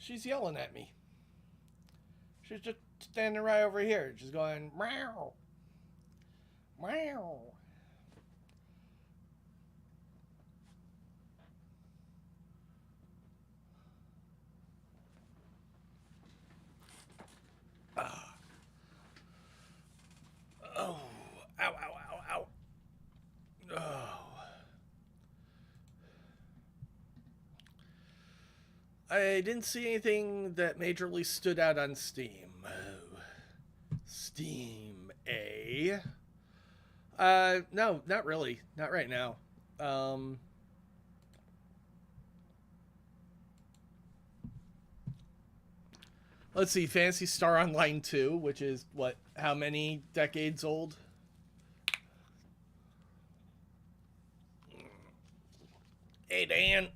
She's yelling at me. She's just standing right over here, just going meow, meow. Oh, ow, ow, ow, ow. Oh. I didn't see anything that majorly stood out on Steam. Oh. Steam, eh? No, not really. Not right now. Let's see, Phantasy Star Online 2, which is, what, how many decades old? Hey, Dan.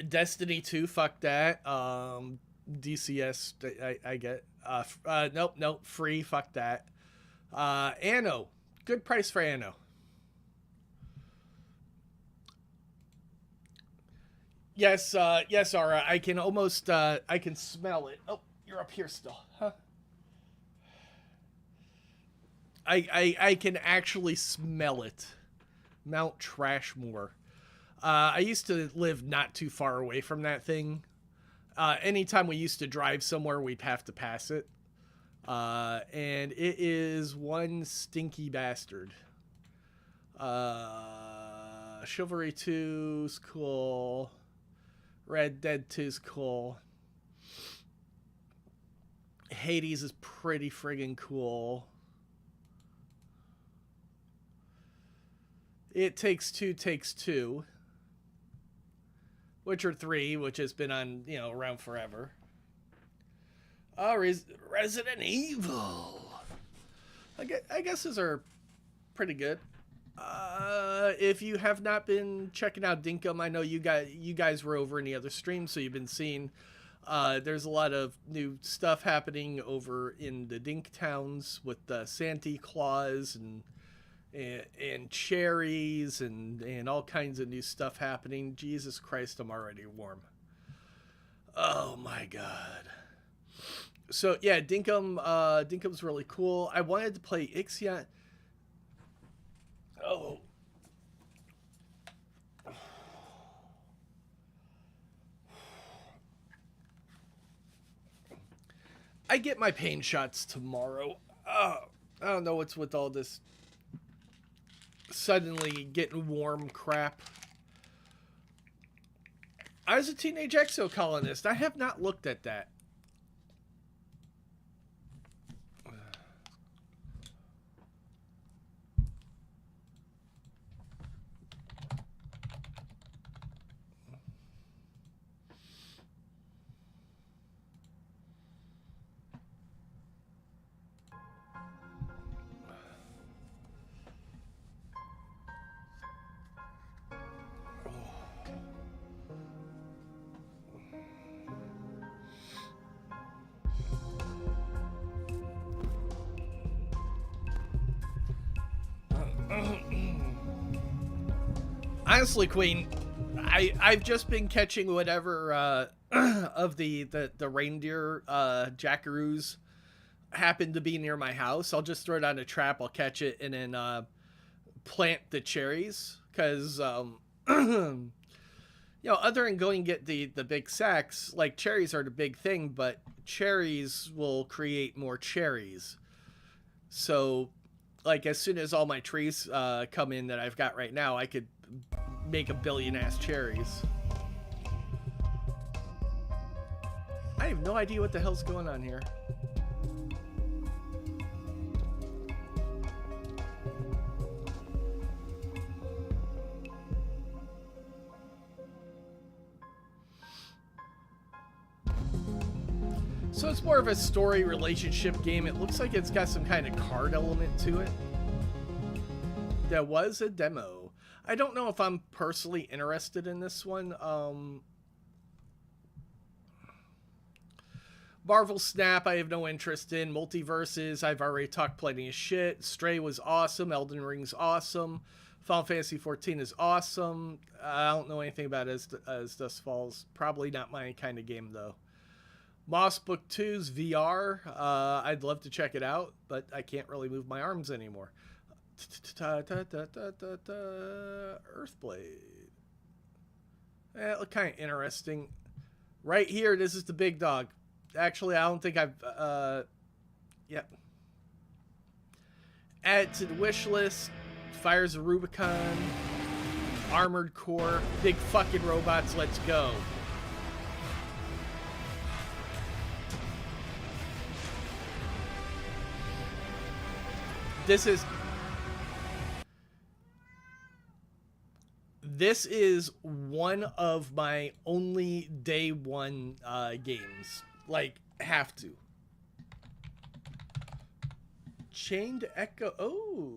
Destiny 2, fuck that. DCS, I get. Nope, free, fuck that. Anno. Good price for Anno. Yes, yes, Aura. I can almost, I can smell it. Oh, you're up here still, huh? I can actually smell it. Mount Trashmore. I used to live not too far away from that thing. Anytime we used to drive somewhere, we'd have to pass it. And it is one stinky bastard. Chivalry 2's cool. Red Dead 2's cool. Hades is pretty friggin' cool. It Takes Two. Witcher 3, which has been on, around forever. Oh, Resident Evil. I guess those are pretty good. If you have not been checking out Dinkum, I know you guys were over in the other stream, so you've been seeing. There's a lot of new stuff happening over in the Dink towns with Santa Claus and cherries and all kinds of new stuff happening. Jesus Christ, I'm already warm. Oh my god. So yeah, Dinkum's really cool. I wanted to play Ixion. Oh. I get my pain shots tomorrow. I don't know what's with all this suddenly getting warm crap. I was a teenage exocolonist. I have not looked at that. Honestly, Queen, I've just been catching whatever of the reindeer jackaroos happen to be near my house. I'll just throw it on a trap, I'll catch it, and then plant the cherries. Because, other than going get the big sacks, like, cherries are the big thing, but cherries will create more cherries. So, like, as soon as all my trees come in that I've got right now, I could make a billion-ass cherries. I have no idea what the hell's going on here. So it's more of a story relationship game. It looks like it's got some kind of card element to it. There was a demo. I don't know if I'm personally interested in this one. Marvel Snap, I have no interest in. Multiverses, I've already talked plenty of shit. Stray was awesome. Elden Ring's awesome. Final Fantasy 14 is awesome. I don't know anything about it as Dust Falls. Probably not my kind of game, though. Moss Book 2's VR. I'd love to check it out, but I can't really move my arms anymore. Earthblade. It looked kind of interesting. Right here, this is the big dog. Actually, I don't think I've... Yep. Add to the wish list. Fires of Rubicon. Armored Core. Big fucking robots, let's go. This is one of my only day one games. Like, have to. Chained Echo. Oh.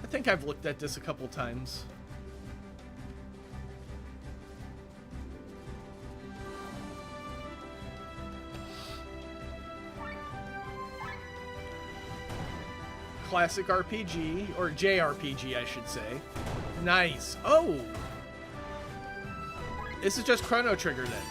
I think I've looked at this a couple times. Classic RPG, or JRPG, I should say. Nice. Oh! This is just Chrono Trigger, then.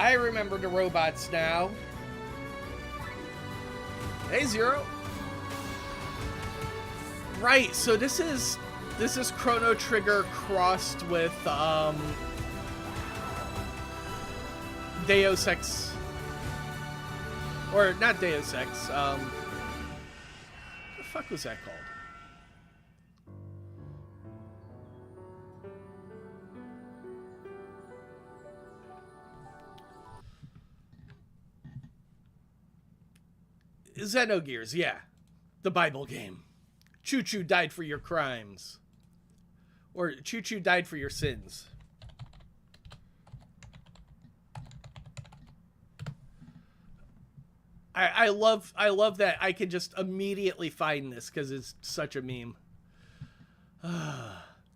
I remember the robots now. Hey, Zero. Right, so this is Chrono Trigger crossed with Deus Ex, or not Deus Ex. What the fuck was that called? Xenogears, yeah. The Bible game. Choo Choo died for your crimes. Or Choo Choo died for your sins. I love that I can just immediately find this because it's such a meme.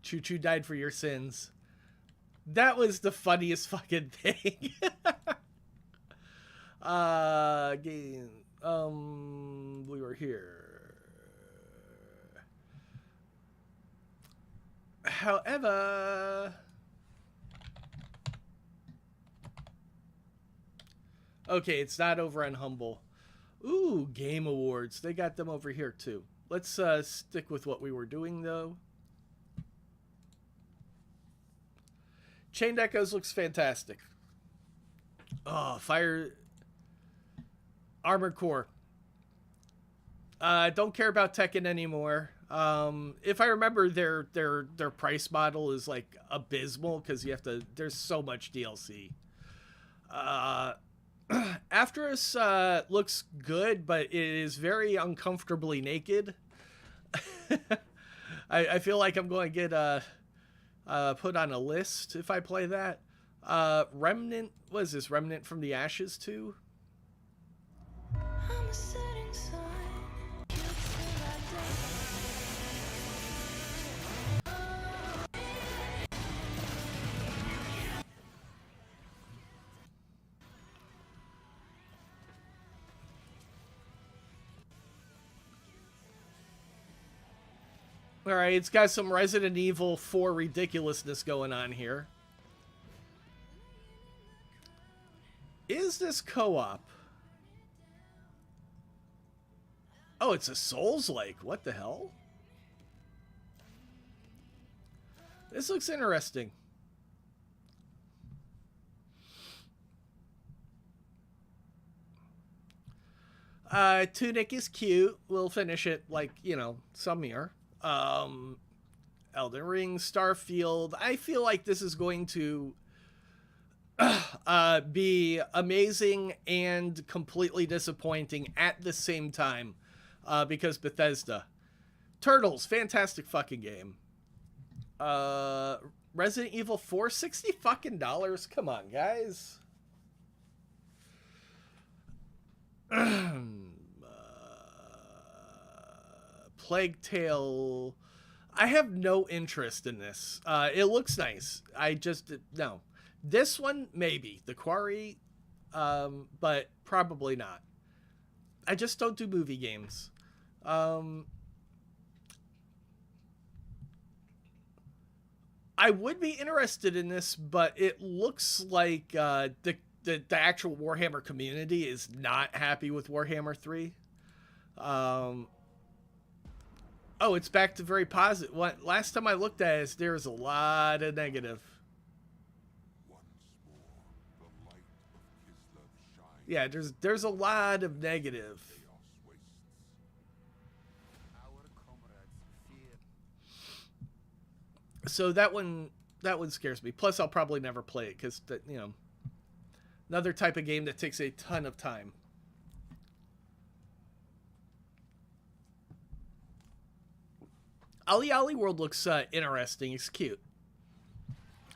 Choo Choo died for your sins. That was the funniest fucking thing. Game. We were here. However, okay, it's not over on Humble. Ooh, Game Awards. They got them over here too. Let's stick with what we were doing though. Chained Echoes looks fantastic. Oh, Fire Armored Core. Don't care about Tekken anymore. If I remember, their price model is like abysmal because you have to. There's so much DLC. After Us looks good, but it is very uncomfortably naked. I feel like I'm going to get put on a list if I play that. Remnant. What is this? Remnant from the Ashes 2? All right, it's got some Resident Evil 4 ridiculousness going on here. Is this co-op? Oh, it's a Souls-like. What the hell? This looks interesting. Tunic is cute. We'll finish it like, you know, some year. Elden Ring, Starfield. I feel like this is going to be amazing and completely disappointing at the same time, because Bethesda. Turtles, fantastic fucking game. Resident Evil 4, $60 fucking dollars. Come on, guys. Plague Tale. I have no interest in this. It looks nice. I just no. This one maybe the Quarry, but probably not. I just don't do movie games. I would be interested in this, but it looks like the actual Warhammer community is not happy with Warhammer 3. Oh, it's back to very positive. What last time I looked at it, there's a lot of negative. Yeah, there's a lot of negative. So that one scares me. Plus, I'll probably never play it because another type of game that takes a ton of time. Ali Ali World looks interesting. It's cute.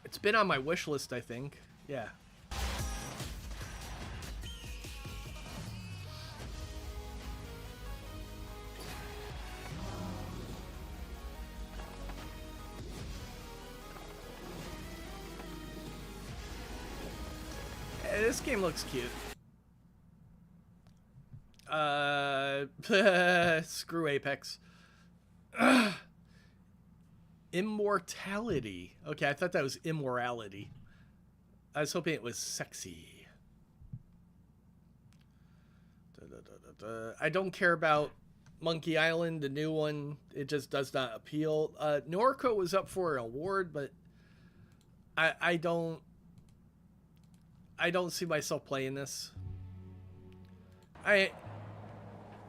It's been on my wish list, I think. Yeah. This game looks cute. Screw Apex. Immortality. Okay, I thought that was immorality. I was hoping it was sexy. I don't care about Monkey Island, the new one. It just does not appeal. Norco was up for an award, but I don't see myself playing this.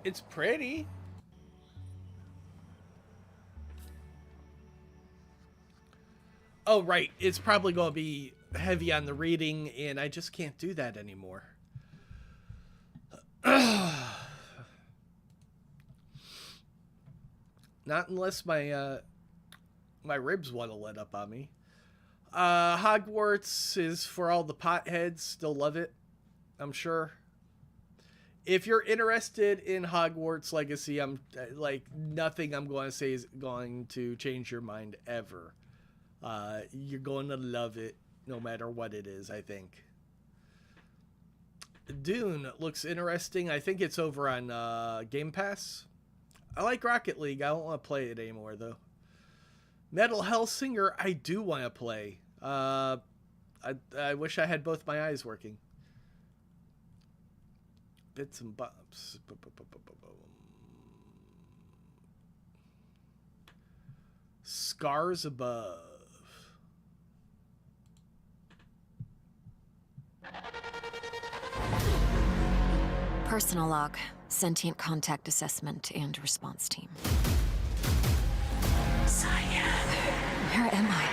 It's pretty. Oh, right. It's probably going to be heavy on the reading, and I just can't do that anymore. Not unless my my ribs want to let up on me. Hogwarts is for all the potheads. Still love it, I'm sure. If you're interested in Hogwarts Legacy, I'm like nothing I'm going to say is going to change your mind ever. You're going to love it no matter what it is, I think. Dune looks interesting. I think it's over on Game Pass. I like Rocket League. I don't want to play it anymore, though. Metal Hellsinger, I do want to play. I wish I had both my eyes working. Bits and bobs. Scars Above. Personal log, sentient contact assessment and response team. Cyan. Where am I?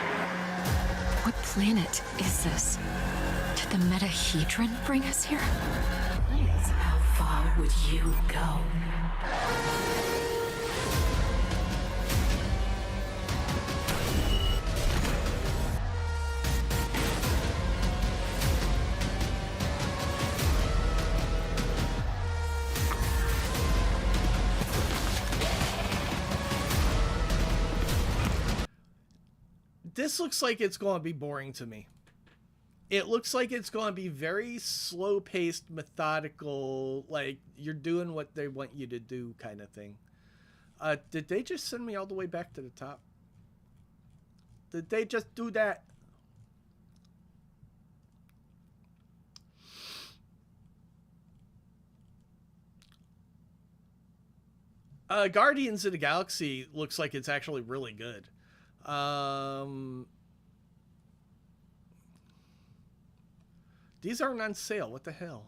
What planet is this? Did the Metahedron bring us here? How far would you go? This looks like it's going to be boring to me. It looks like it's going to be very slow-paced, methodical, like you're doing what they want you to do kind of thing. Did they just send me all the way back to the top? Did they just do that? Guardians of the Galaxy looks like it's actually really good. These aren't on sale. What the hell?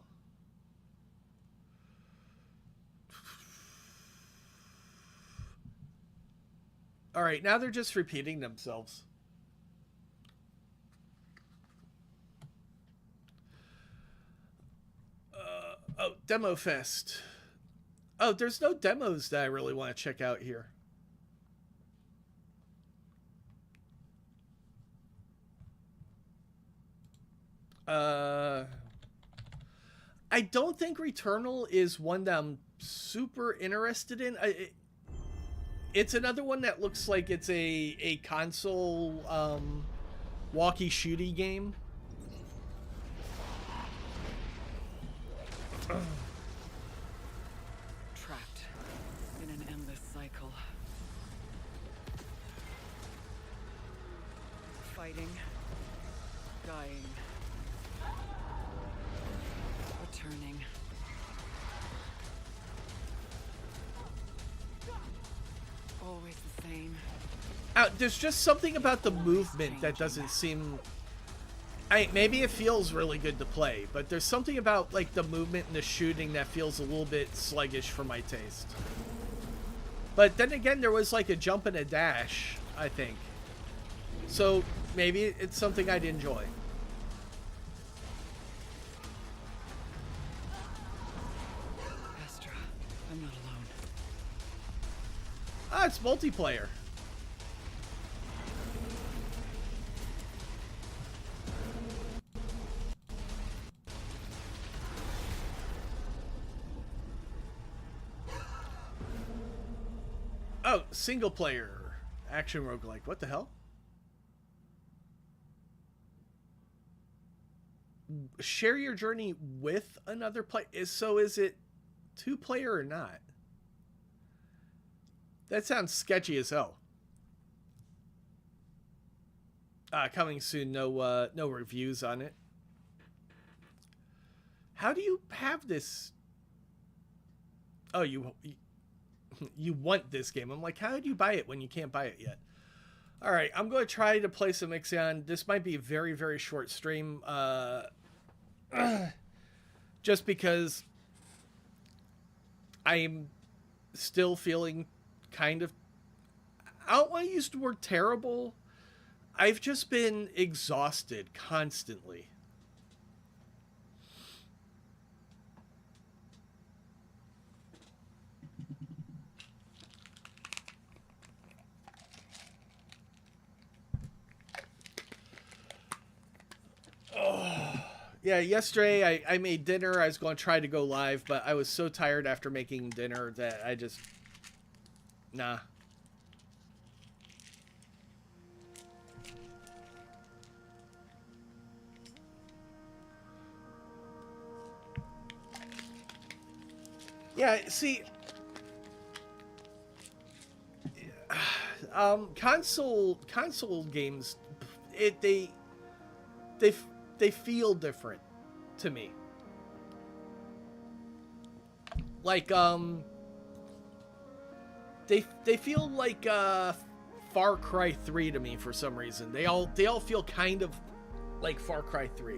All right, now they're just repeating themselves. Demo Fest. Oh, there's no demos that I really want to check out here. I don't think Returnal is one that I'm super interested in. It's another one that looks like it's a console walkie-shooty game. Trapped in an endless cycle. Fighting, dying, returning. Always the same. There's just something about the movement that doesn't seem... maybe it feels really good to play, but there's something about like the movement and the shooting that feels a little bit sluggish for my taste. But then again, there was like a jump and a dash, I think. So maybe it's something I'd enjoy. Astra, I'm not alone. Ah, it's multiplayer. Oh, single player action roguelike. What the hell? Share your journey with another player. So is it 2-player or not? That sounds sketchy as hell. Coming soon. No reviews on it. How do you have this? Oh, you want this game. I'm like, how do you buy it when you can't buy it yet? All right, I'm going to try to play some Ixion. This might be a very, very short stream. Just because I'm still feeling kind of... I don't want to use the word terrible. I've just been exhausted constantly. Yeah, yesterday I made dinner. I was going to try to go live, but I was so tired after making dinner that I just... Nah. Yeah, see... console games, they feel different to me. Like they feel like Far Cry 3 to me for some reason. They all feel kind of like Far Cry 3.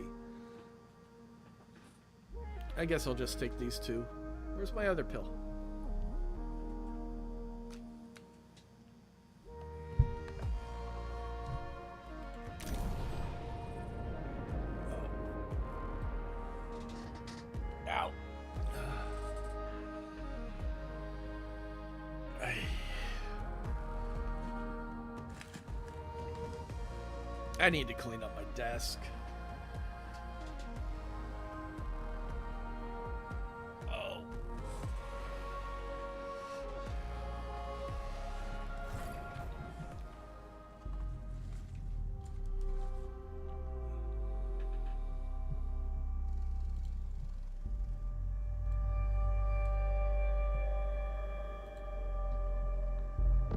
I guess I'll just take these two. Where's my other pill? I need to clean up my desk. Oh.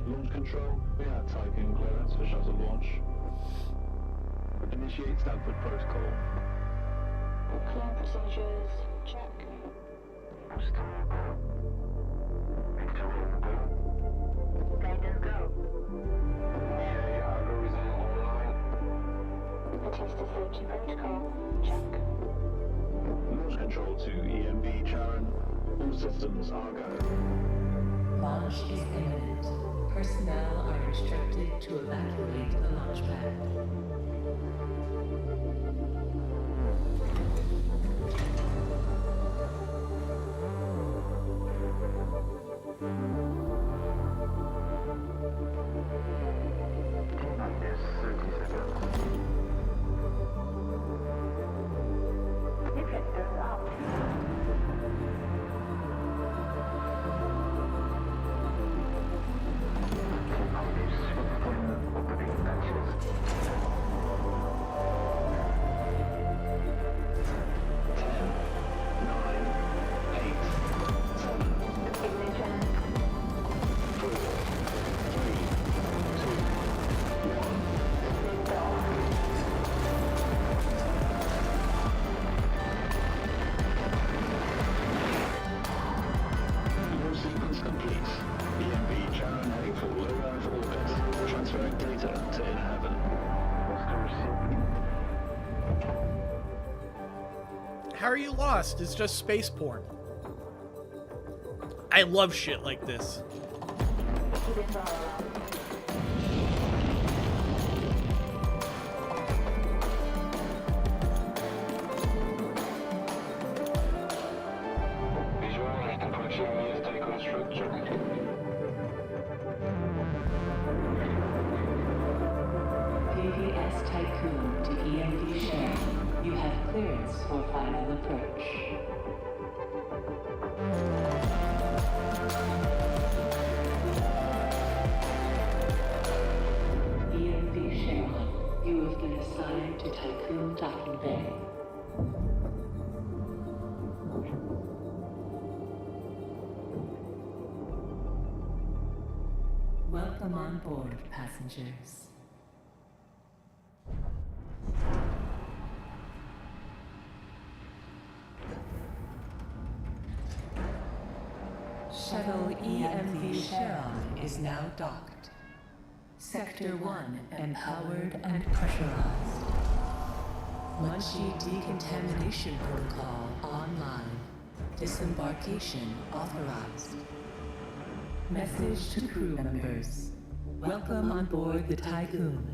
Launch control, we are typing clearance for shuttle launch. Initiate Stanford protocol. Clear procedures. Check. Guidance go. Okay, algorithm online. Attested safety protocol. Check. Launch control to EMB Charon. All systems are go. Launch is imminent. Personnel are instructed to evacuate the launch pad. data to inhabit. How are you lost? It's just space porn. I love shit like this. Visualize the proximity Tycoon structure. PVS Tycoon to EMD share. You have clearance for final approach. EMD share. You have been assigned to Tycoon Docking Bay. Welcome on board, passengers. Shuttle EMV Sharon is now docked. Sector 1 empowered and pressurized. Munchie decontamination protocol online. Disembarkation authorized. Message to crew members. Welcome on board the Tycoon,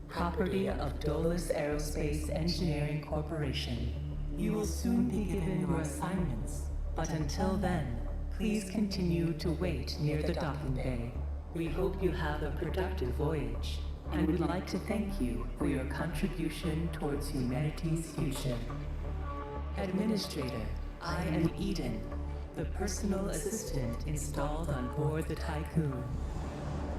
property of Dolus Aerospace Engineering Corporation. You will soon be given your assignments, but until then, please continue to wait near the docking bay. We hope you have a productive voyage, and would like to thank you for your contribution towards humanity's future. Administrator, I am Eden, the personal assistant installed on board the Tycoon.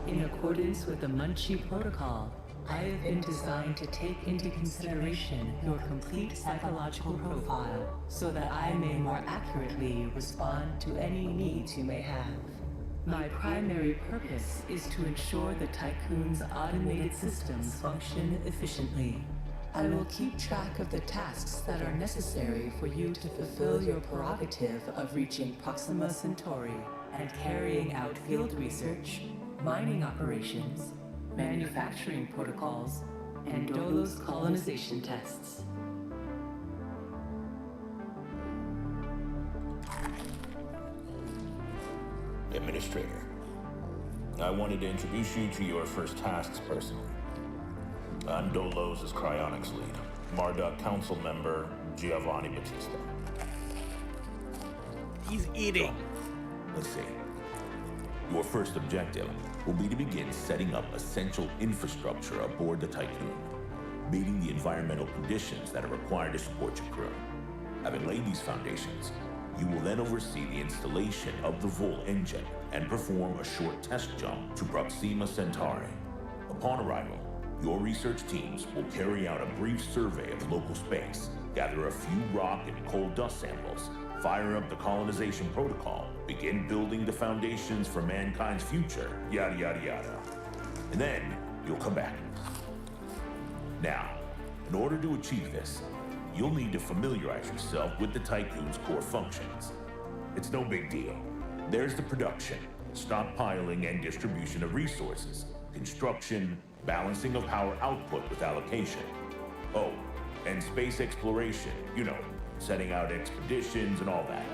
In accordance with the Munchie Protocol, I have been designed to take into consideration your complete psychological profile so that I may more accurately respond to any needs you may have. My primary purpose is to ensure the Tycoon's automated systems function efficiently. I will keep track of the tasks that are necessary for you to fulfill your prerogative of reaching Proxima Centauri and carrying out field research, mining operations, manufacturing protocols, and Dolos colonization tests. Administrator, I wanted to introduce you to your first tasks personally. I'm Dolos' cryonics lead, Marduk council member Giovanni Battista. He's eating. Let's see. Your first objective will be to begin setting up essential infrastructure aboard the Tycoon, meeting the environmental conditions that are required to support your crew. Having laid these foundations, you will then oversee the installation of the Vol engine and perform a short test jump to Proxima Centauri. Upon arrival, your research teams will carry out a brief survey of local space, gather a few rock and coal dust samples, fire up the colonization protocol, begin building the foundations for mankind's future, yada yada yada. And then you'll come back. Now, in order to achieve this, you'll need to familiarize yourself with the Tycoon's core functions. It's no big deal. There's the production, stockpiling and distribution of resources, construction, balancing of power output with allocation. Oh, and space exploration, you know, setting out expeditions and all that.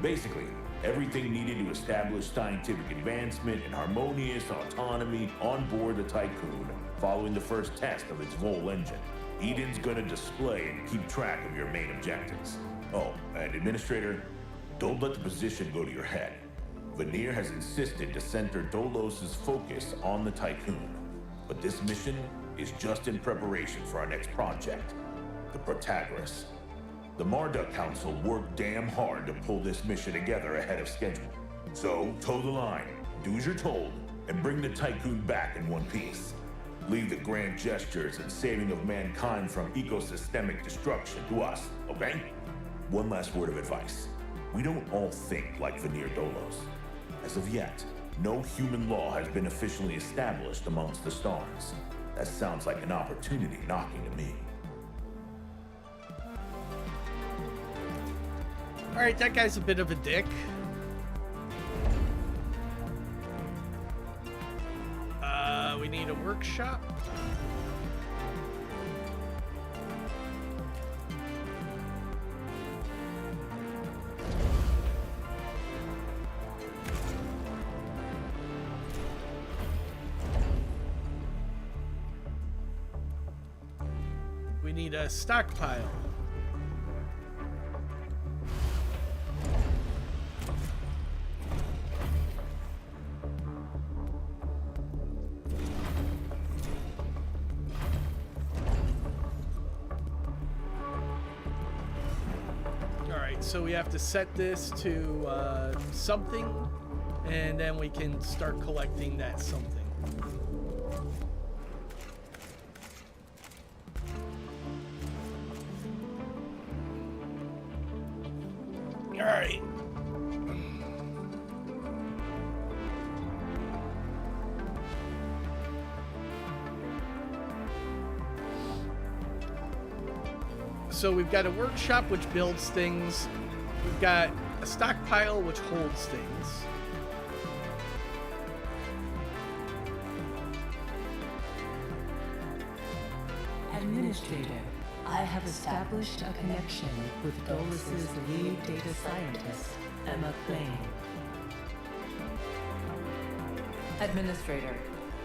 Basically, everything needed to establish scientific advancement and harmonious autonomy on board the Tycoon following the first test of its Vol engine. Eden's gonna display and keep track of your main objectives. Oh, and Administrator, don't let the position go to your head. Veneer has insisted to center Dolos' focus on the Tycoon, but this mission is just in preparation for our next project, the Protagoras. The Marduk Council worked damn hard to pull this mission together ahead of schedule. So, toe the line, do as you're told, and bring the Tycoon back in one piece. Leave the grand gestures and saving of mankind from ecosystemic destruction to us, okay? One last word of advice. We don't all think like Veneer Dolos. As of yet, no human law has been officially established amongst the stars. That sounds like an opportunity knocking to me. Alright, that guy's a bit of a dick. We need a workshop. We need a stockpile. So we have to set this to something, and then we can start collecting that something. All right. So we've got a workshop which builds things. We've got a stockpile which holds things. Administrator, I have established a connection with Dolus's lead data scientist, Emma Plain. Administrator,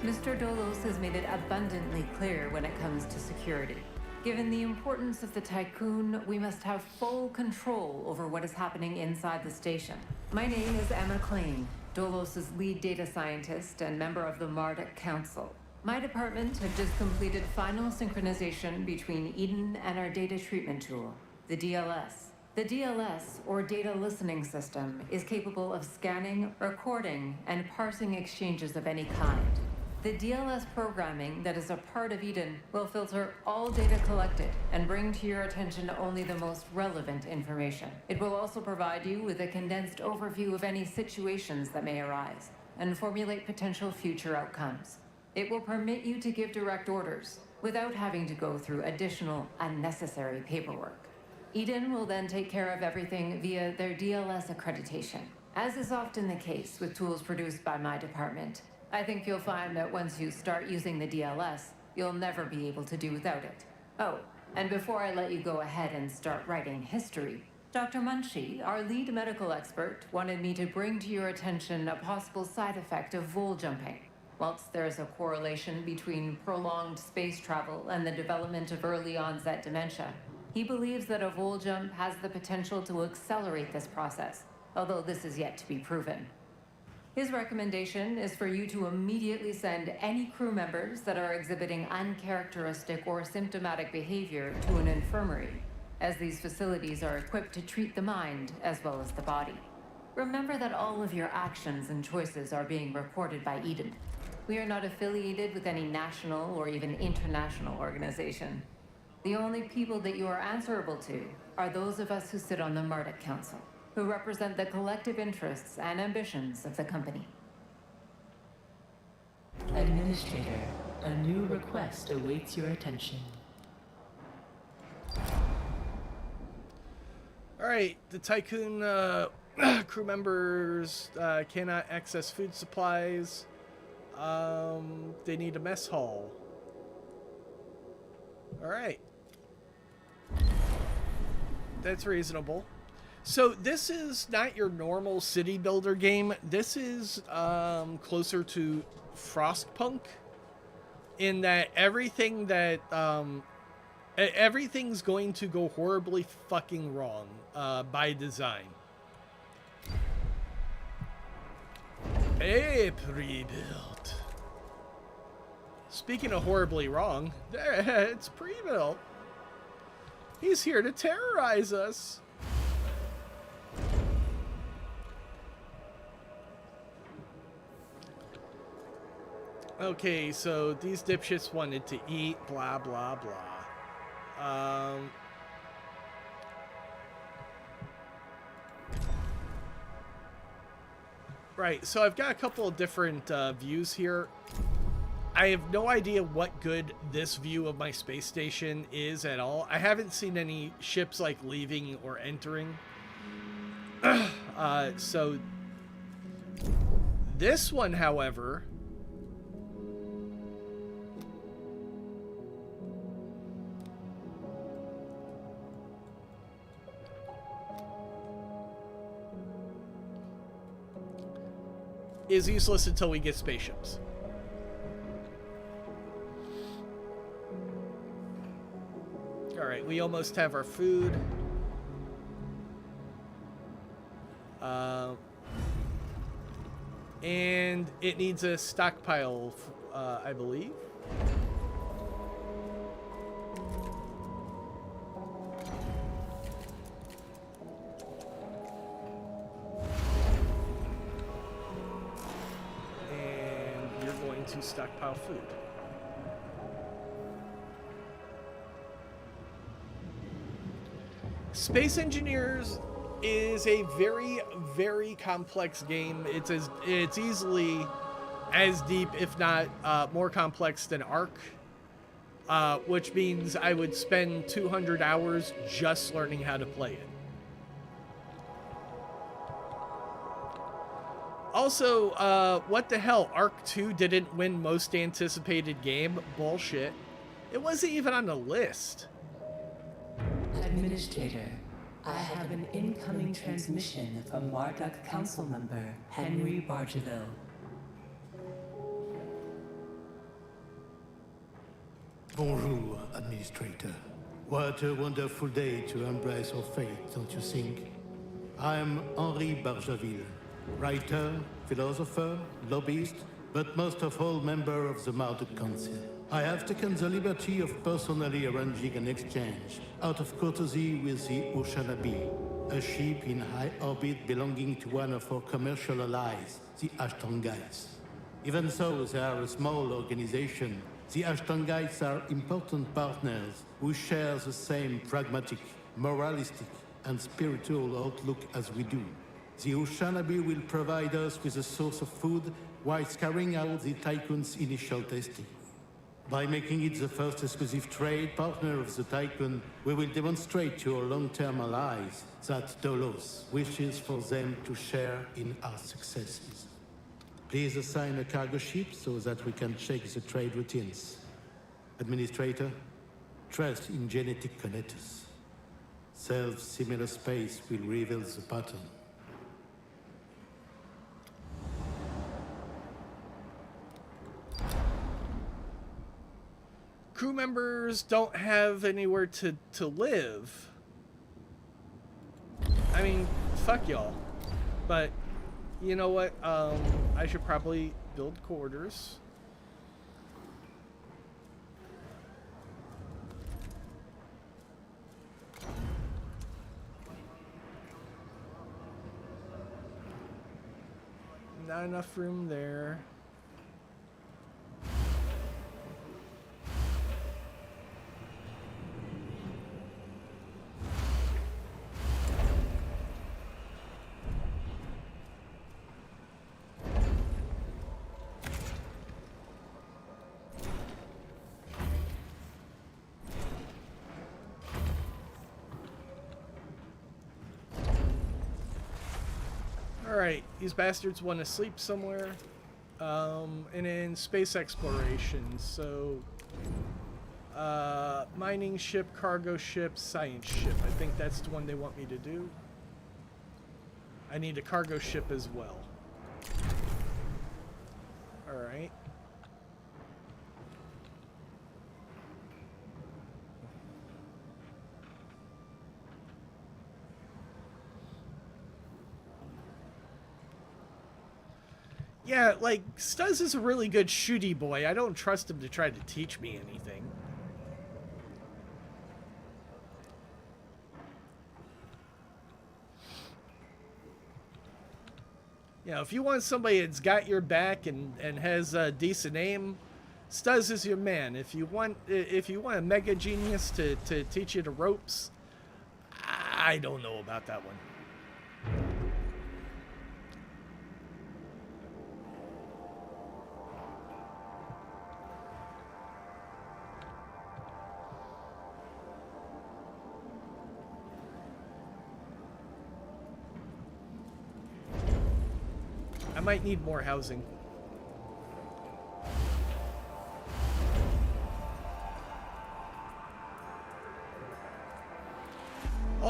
Mr. Dolos has made it abundantly clear when it comes to security. Given the importance of the Tycoon, we must have full control over what is happening inside the station. My name is Emma Klein, Dolos's lead data scientist and member of the Marduk Council. My department have just completed final synchronization between Eden and our data treatment tool, the DLS. The DLS, or Data Listening System, is capable of scanning, recording, and parsing exchanges of any kind. The DLS programming that is a part of Eden will filter all data collected and bring to your attention only the most relevant information. It will also provide you with a condensed overview of any situations that may arise and formulate potential future outcomes. It will permit you to give direct orders without having to go through additional unnecessary paperwork. Eden will then take care of everything via their DLS accreditation. As is often the case with tools produced by my department, I think you'll find that once you start using the DLS, you'll never be able to do without it. Oh, and before I let you go ahead and start writing history, Dr. Munchie, our lead medical expert, wanted me to bring to your attention a possible side effect of vol jumping. Whilst there's a correlation between prolonged space travel and the development of early onset dementia, he believes that a vol jump has the potential to accelerate this process, although this is yet to be proven. His recommendation is for you to immediately send any crew members that are exhibiting uncharacteristic or symptomatic behavior to an infirmary, as these facilities are equipped to treat the mind as well as the body. Remember that all of your actions and choices are being recorded by Eden. We are not affiliated with any national or even international organization. The only people that you are answerable to are those of us who sit on the Marduk Council, who represent the collective interests and ambitions of the company. Administrator, a new request awaits your attention. All right, the Tycoon crew members cannot access food supplies. They need a mess hall. All right. That's reasonable. So this is not your normal city builder game. This is closer to Frostpunk in that everything that everything's going to go horribly fucking wrong by design. Hey, pre-built. Speaking of horribly wrong, it's pre-built. He's here to terrorize us. Okay, so these dipshits wanted to eat, blah, blah, blah. Right, so I've got a couple of different views here. I have no idea what good this view of my space station is at all. I haven't seen any ships, like, leaving or entering. So this one, however, is useless until we get spaceships. Alright, we almost have our food. And it needs a stockpile, I believe. And you're going to stockpile food. Space Engineers is a very, very complex game. It's easily as deep, if not more complex than Ark, which means I would spend 200 hours just learning how to play it. Also, what the hell? Ark 2 didn't win most anticipated game? Bullshit. It wasn't even on the list. Administrator, I have an incoming transmission from Marduk Council member Henry Bargeville. Bonjour, Administrator. What a wonderful day to embrace our fate, don't you think? I am Henri Bargeville, writer, philosopher, lobbyist, but most of all member of the Marduk Council. I have taken the liberty of personally arranging an exchange out of courtesy with the Oceanabe, a ship in high orbit belonging to one of our commercial allies, the Ashtongites. Even though they are a small organization, the Ashtongites are important partners who share the same pragmatic, moralistic, and spiritual outlook as we do. The Oceanabe will provide us with a source of food whilst carrying out the Tycoon's initial testing. By making it the first exclusive trade partner of the Tycoon, we will demonstrate to our long-term allies that Dolos wishes for them to share in our successes. Please assign a cargo ship so that we can check the trade routines. Administrator, trust in genetic connectors. Self-similar space will reveal the pattern. Crew members don't have anywhere to live. I mean, fuck y'all. But, you know what? I should probably build quarters. Not enough room there. Alright, these bastards want to sleep somewhere. And in space exploration, so... mining ship, cargo ship, science ship. I think that's the one they want me to do. I need a cargo ship as well. Alright. Yeah, like, Stuz is a really good shooty boy. I don't trust him to try to teach me anything. You know, if you want somebody that's got your back and has a decent aim, Stuz is your man. If you want a mega genius to teach you the ropes, I don't know about that one. I might need more housing.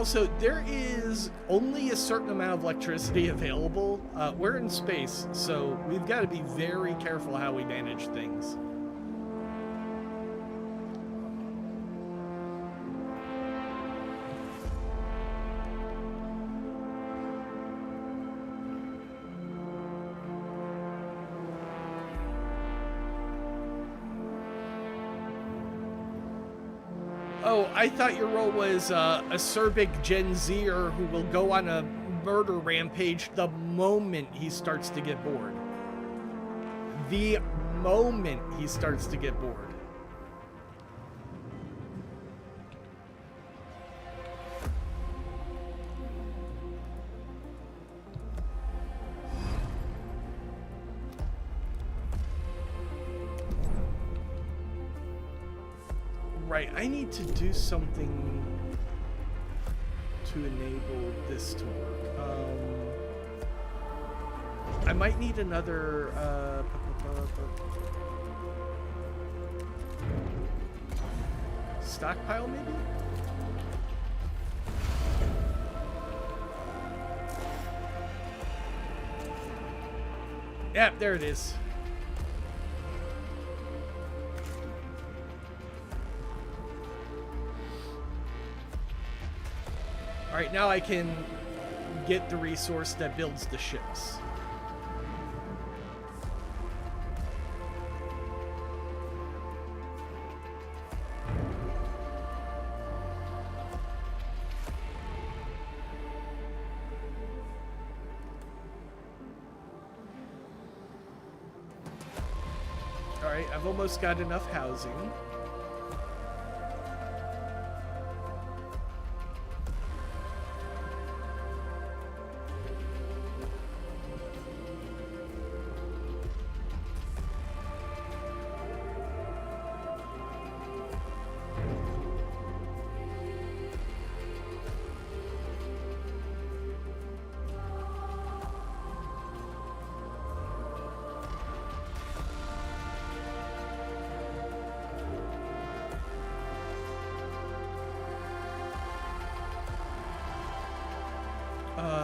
Also, there is only a certain amount of electricity available. We're in space, so we've got to be very careful how we manage things. Oh, I thought your role was a acerbic Gen Zer who will go on a murder rampage the moment he starts to get bored. The moment he starts to get bored. Right, I need to do something to enable this to work. I might need another stockpile, maybe? Yeah, there it is. Alright, now I can get the resource that builds the ships. Alright, I've almost got enough housing.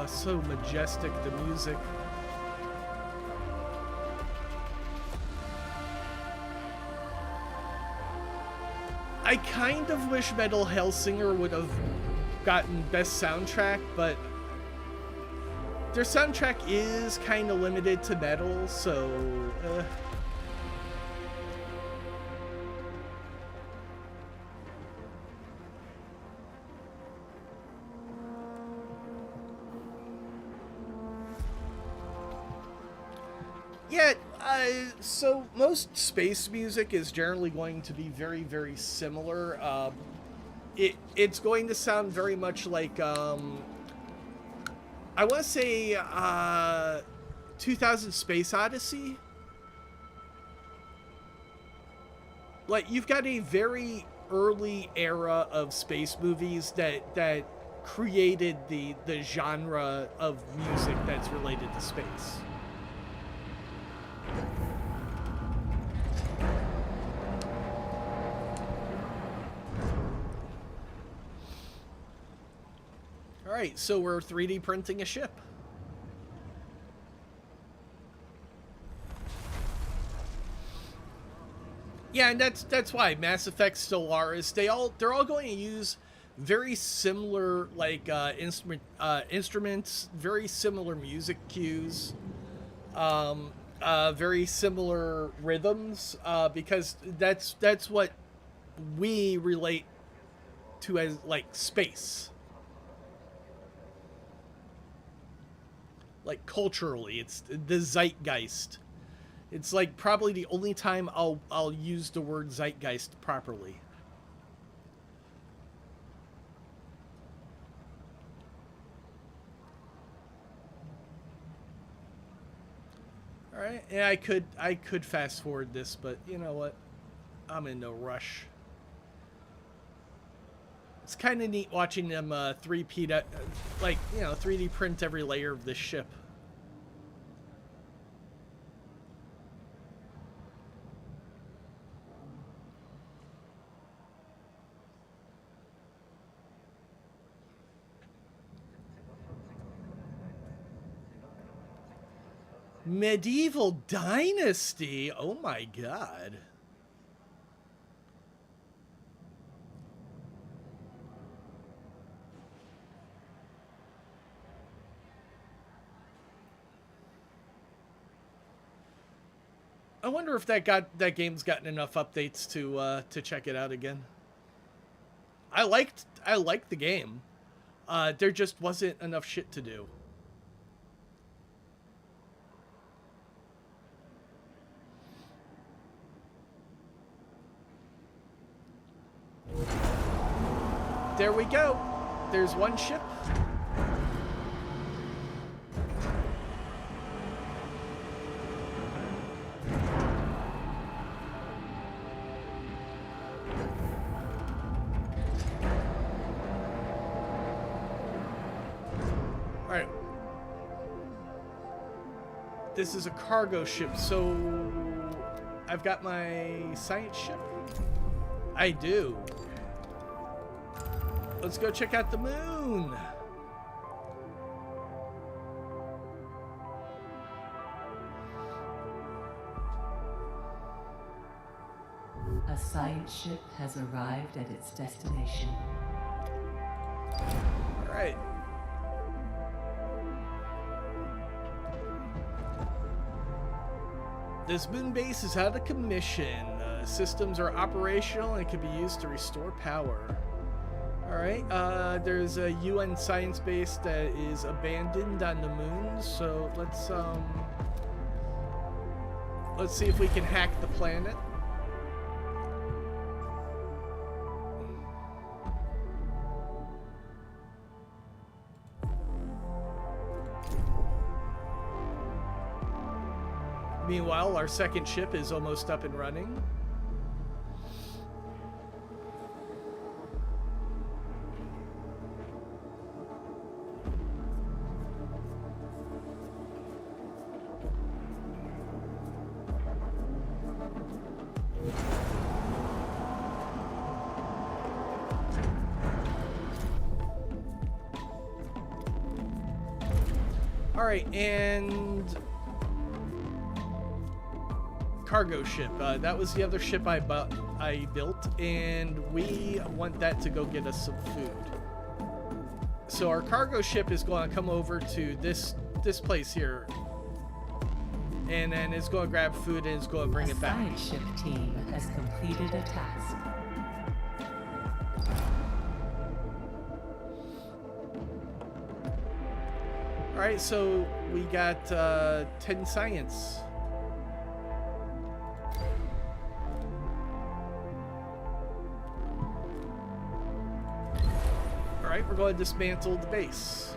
So majestic, the music. I kind of wish Metal Hellsinger would have gotten best soundtrack, but their soundtrack is kind of limited to metal, so yeah, so most space music is generally going to be very, very similar. It's going to sound very much like, I want to say, 2000 Space Odyssey. Like, you've got a very early era of space movies that created the genre of music that's related to space. Alright, so we're 3D printing a ship. Yeah, and that's why Mass Effect Stellaris, they're all going to use very similar like instruments, very similar music cues, very similar rhythms, because that's what we relate to as like space. Like culturally, it's the zeitgeist. It's like probably the only time I'll use the word zeitgeist properly. All right, yeah, I could fast forward this, but you know what? I'm in no rush. It's kind of neat watching them 3D print every layer of this ship. Medieval Dynasty? Oh my god. I wonder if that game's gotten enough updates to check it out again. I liked the game. There just wasn't enough shit to do. There we go. There's one ship. Alright. This is a cargo ship, so I've got my science ship? I do. Let's go check out the moon. A science ship has arrived at its destination. All right. This moon base is out of commission. Systems are operational and can be used to restore power. Alright, there's a UN science base that is abandoned on the moon, so let's see if we can hack the planet. Meanwhile, our second ship is almost up and running. Alright, and cargo ship. That was the other ship I built, and we want that to go get us some food. So our cargo ship is going to come over to this place here, and then it's going to grab food and it's going to bring it back. The science ship team has completed a task. Alright, so we got 10 science. Alright, we're going to dismantle the base.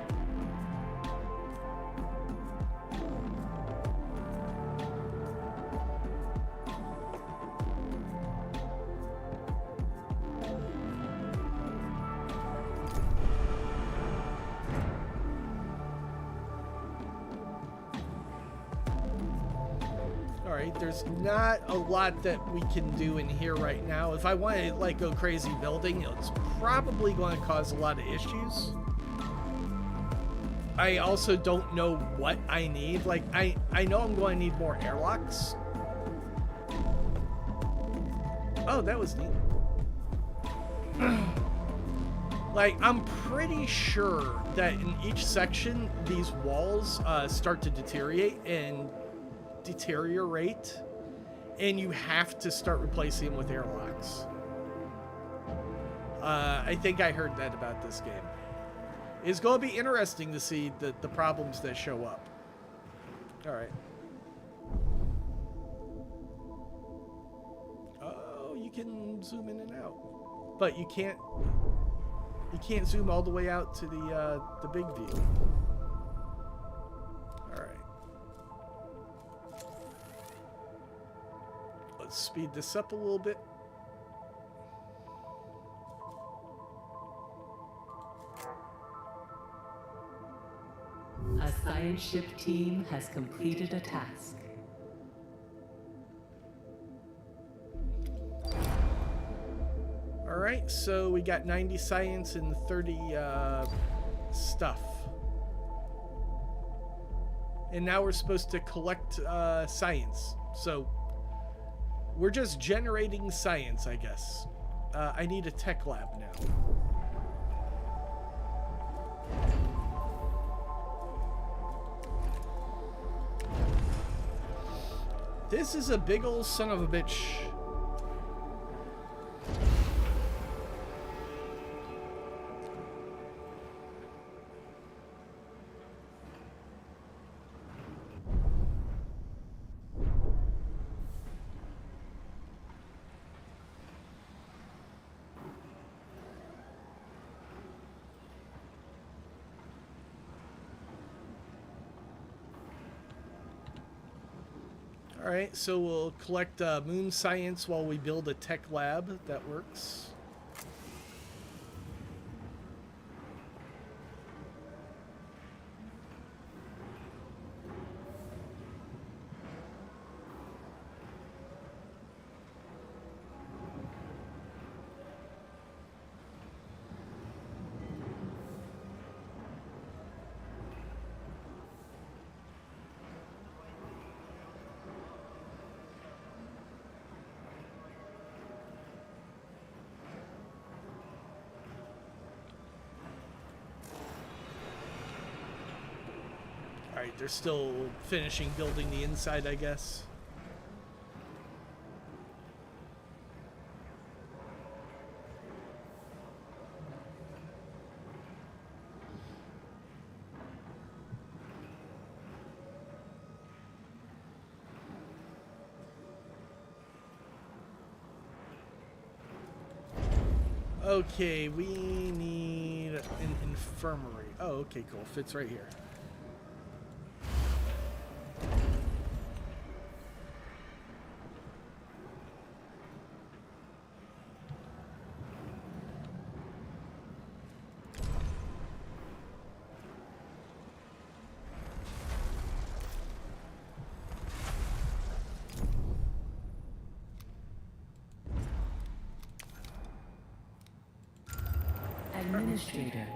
There's not a lot that we can do in here right now. If I want to like go crazy building, it's probably going to cause a lot of issues. I also don't know what I need. Like I know I'm going to need more airlocks. Oh, that was neat. Like I'm pretty sure that in each section these walls start to deteriorate, and you have to start replacing them with airlocks. I think I heard that about this game. It's going to be interesting to see the problems that show up. All right. Oh, you can zoom in and out, but you can't zoom all the way out to the big view. All right. Let's speed this up a little bit. A science ship team has completed a task. All right, so we got 90 science and 30 stuff. And now we're supposed to collect science. So we're just generating science, I guess. I need a tech lab now. This is a big ol' son of a bitch. Alright, so we'll collect moon science while we build a tech lab. That works. Alright, they're still finishing building the inside, I guess. Okay, we need an infirmary. Oh, okay, cool. Fits right here. Administrator,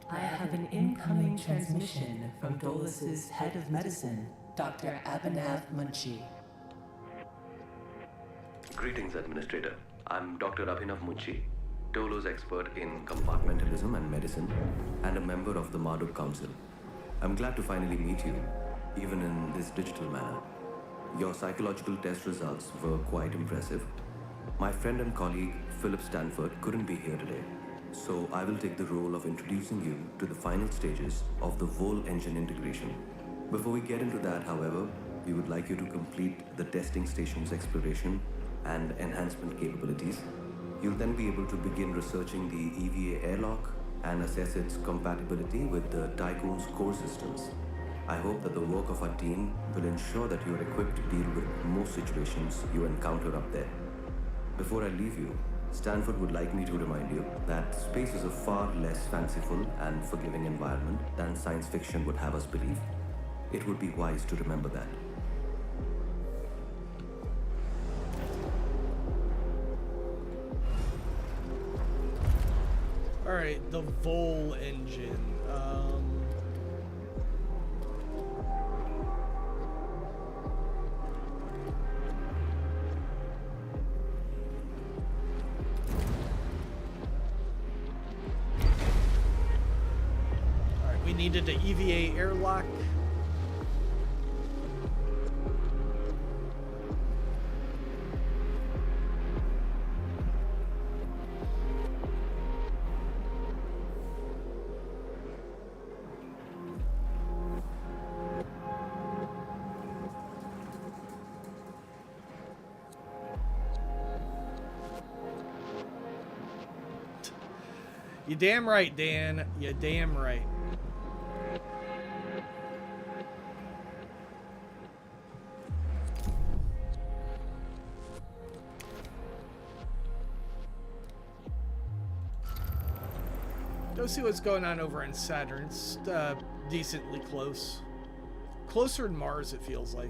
I have an incoming transmission from Dolus's head of medicine, Dr. Abhinav Munshi. Greetings, Administrator. I'm Dr. Abhinav Munshi, Dolo's expert in compartmentalism and medicine, and a member of the Marduk Council. I'm glad to finally meet you, even in this digital manner. Your psychological test results were quite impressive. My friend and colleague, Philip Stanford, couldn't be here today, so I will take the role of introducing you to the final stages of the Vol engine integration. Before we get into that, however, we would like you to complete the testing station's exploration and enhancement capabilities. You'll then be able to begin researching the EVA airlock and assess its compatibility with the Tycoon's core systems. I hope that the work of our team will ensure that you're equipped to deal with most situations you encounter up there. Before I leave you, Stanford would like me to remind you that space is a far less fanciful and forgiving environment than science fiction would have us believe. It would be wise to remember that. Alright, the Vol engine. Alright, we needed an EVA airlock. You damn right, Dan. You damn right. Go see what's going on over in Saturn. It's decently close. Closer than Mars, it feels like.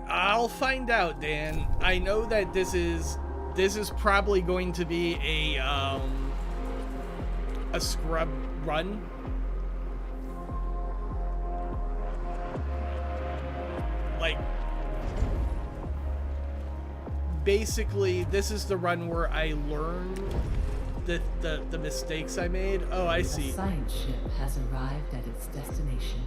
I'll I'll find out, Dan. I know that this is probably going to be a scrub run. Like, basically, this is the run where I learn the mistakes I made. Oh, I see. The science ship has arrived at its destination.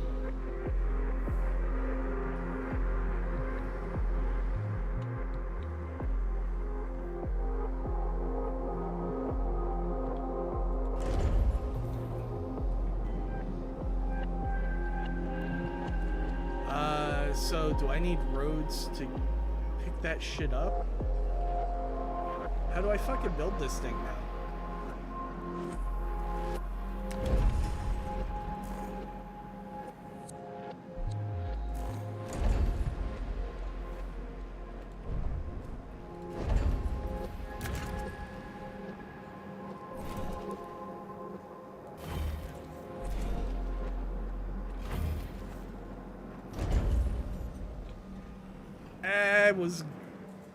So do I need roads to pick that shit up? How do I fucking build this thing now? I was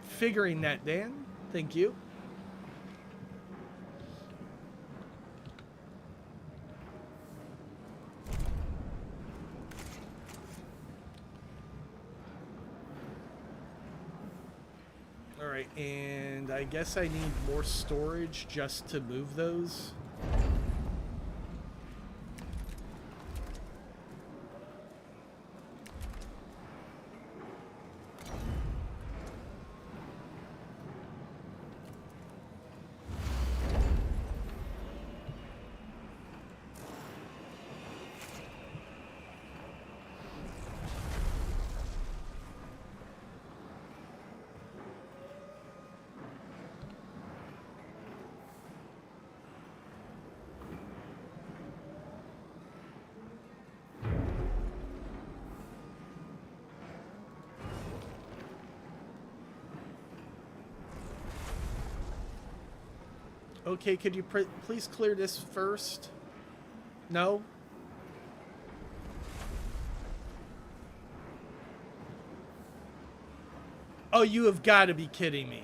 figuring that, Dan. Thank you. All right, and I guess I need more storage just to move those. Okay, could you please clear this first? No? Oh, you have got to be kidding me.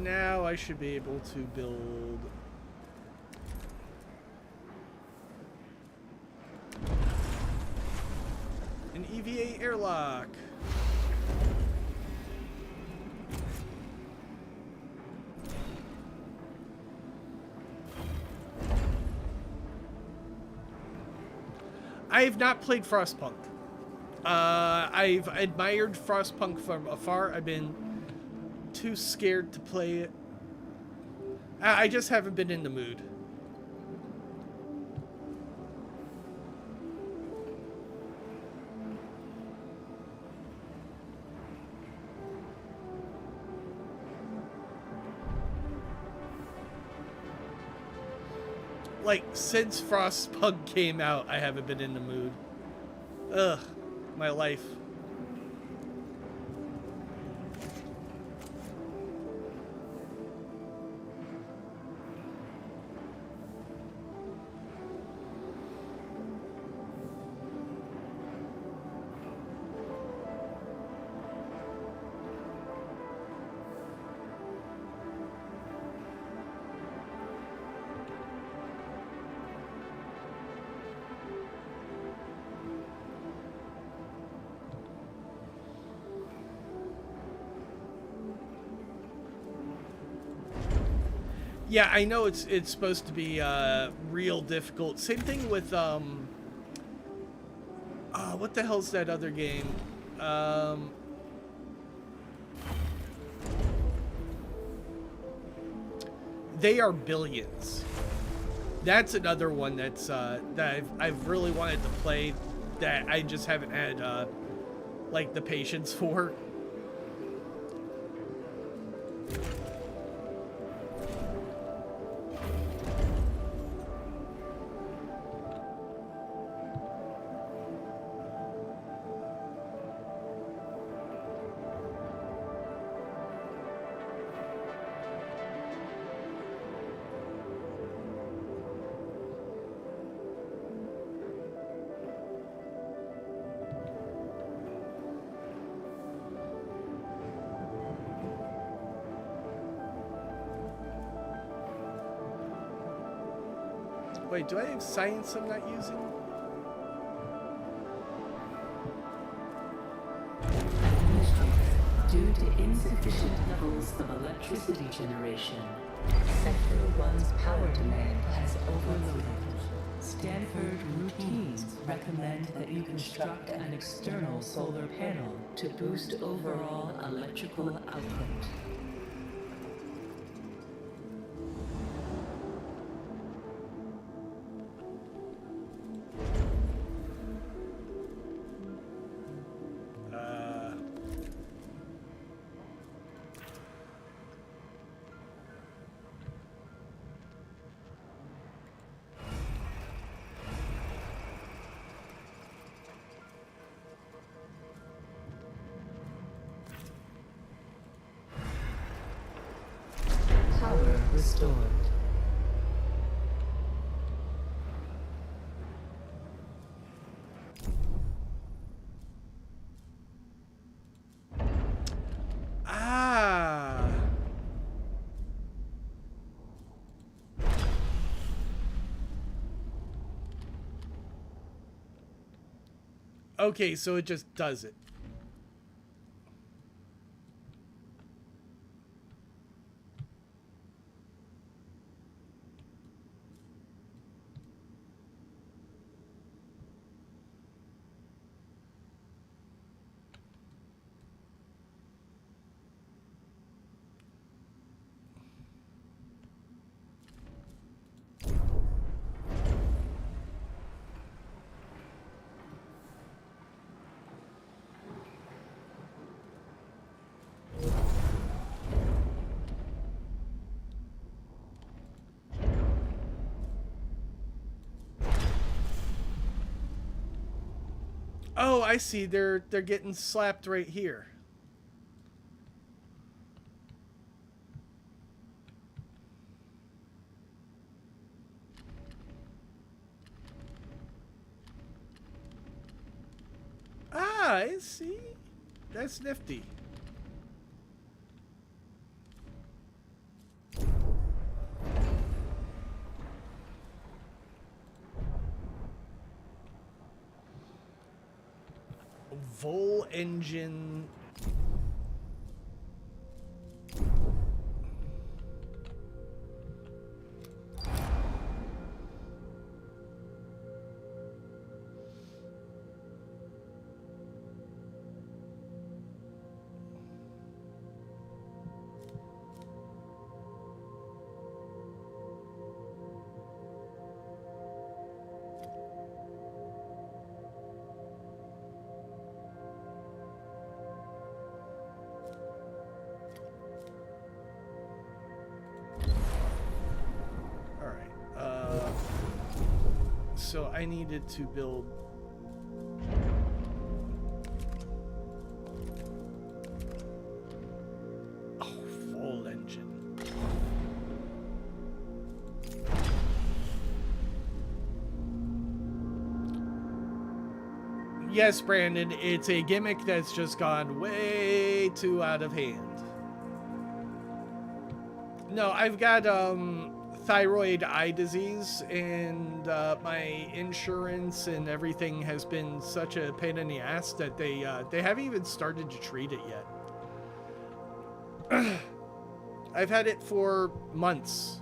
Now I should be able to build an EVA airlock. I have not played Frostpunk. I've admired Frostpunk from afar. I've been too scared to play it. I just haven't been in the mood. Like, since Frostpunk came out, I haven't been in the mood. Ugh, my life. Yeah, I know it's supposed to be real difficult. Same thing with what the hell's that other game? They Are Billions. That's another one that's that I've really wanted to play, that I just haven't had like the patience for. Wait, do I have science I'm not using? Due to insufficient levels of electricity generation, Sector 1's power demand has overloaded. Stanford routines recommend that you construct an external solar panel to boost overall electrical output. Power restored. Ah. Okay, so it just does it. Oh, I see. They're getting slapped right here. Ah, I see. That's nifty. Vol engine. So I needed to build full engine. Yes, Brandon, it's a gimmick that's just gone way too out of hand. No, I've got thyroid eye disease, and my insurance and everything has been such a pain in the ass that they haven't even started to treat it yet. I've had it for months.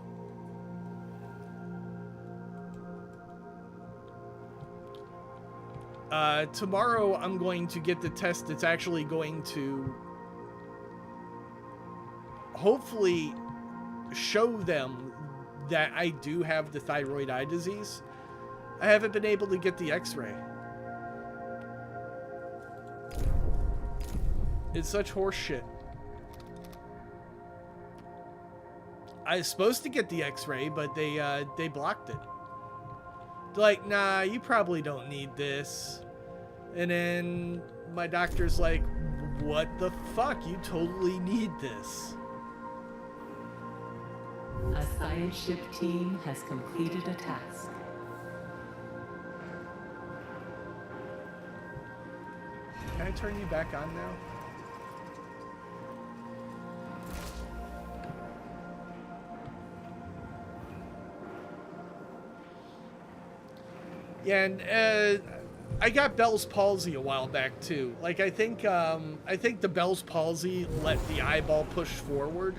Tomorrow I'm going to get the test that's actually going to hopefully show them that I do have the thyroid eye disease, I haven't been able to get the x-ray. It's such horse shit. I was supposed to get the x-ray, but they blocked it. They're like, nah, you probably don't need this. And then my doctor's like, what the fuck? You totally need this. A science ship team has completed a task. Can I turn you back on now? Yeah, and I got Bell's palsy a while back too. Like I think the Bell's palsy let the eyeball push forward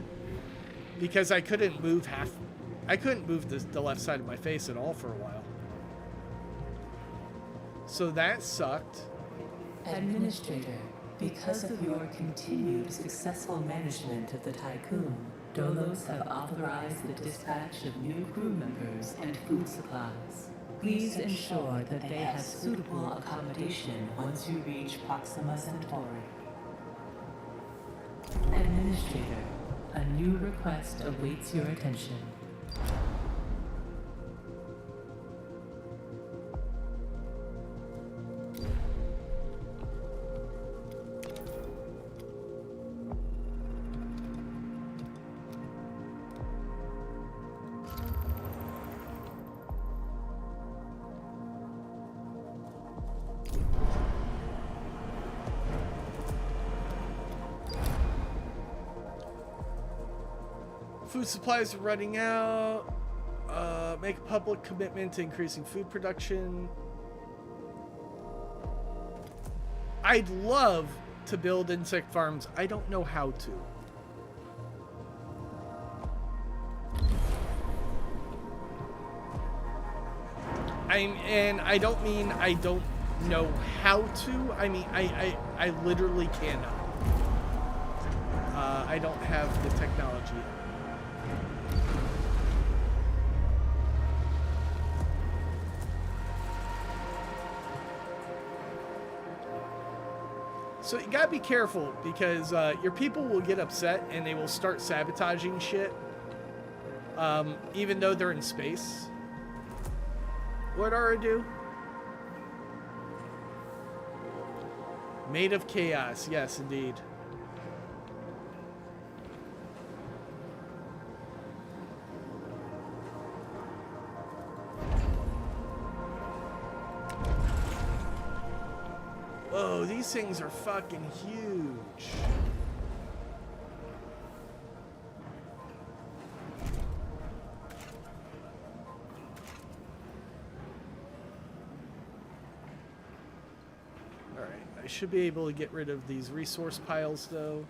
because I couldn't move the left side of my face at all for a while. So that sucked. Administrator, because of your continued successful management of the Tycoon, Dolos have authorized the dispatch of new crew members and food supplies. Please ensure that they have suitable accommodation once you reach Proxima Centauri. Administrator, a new request awaits your attention. Food supplies are running out. Make a public commitment to increasing food production. I'd love to build insect farms. I don't know how to. And I don't mean I don't know how to. I mean I literally cannot. I don't have the technology. So you gotta be careful because your people will get upset and they will start sabotaging shit, even though they're in space. What'd Ara do? Made of chaos, yes, indeed. Whoa, these things are fucking huge. Alright, I should be able to get rid of these resource piles though.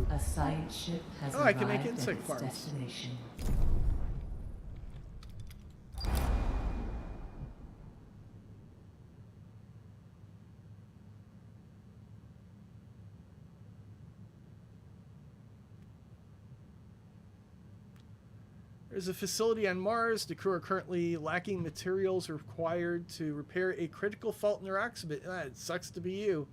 A science ship has I can make arrived insect at its farms. destination. There's a facility on Mars. The crew are currently lacking materials required to repair a critical fault in their oxybit. It sucks to be you.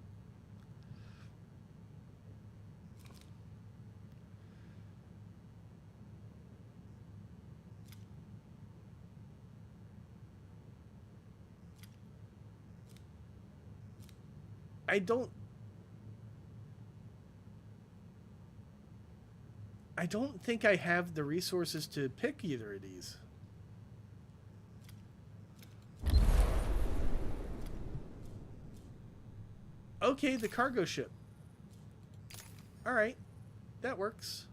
I don't think I have the resources to pick either of these. Okay, the cargo ship. All right, that works.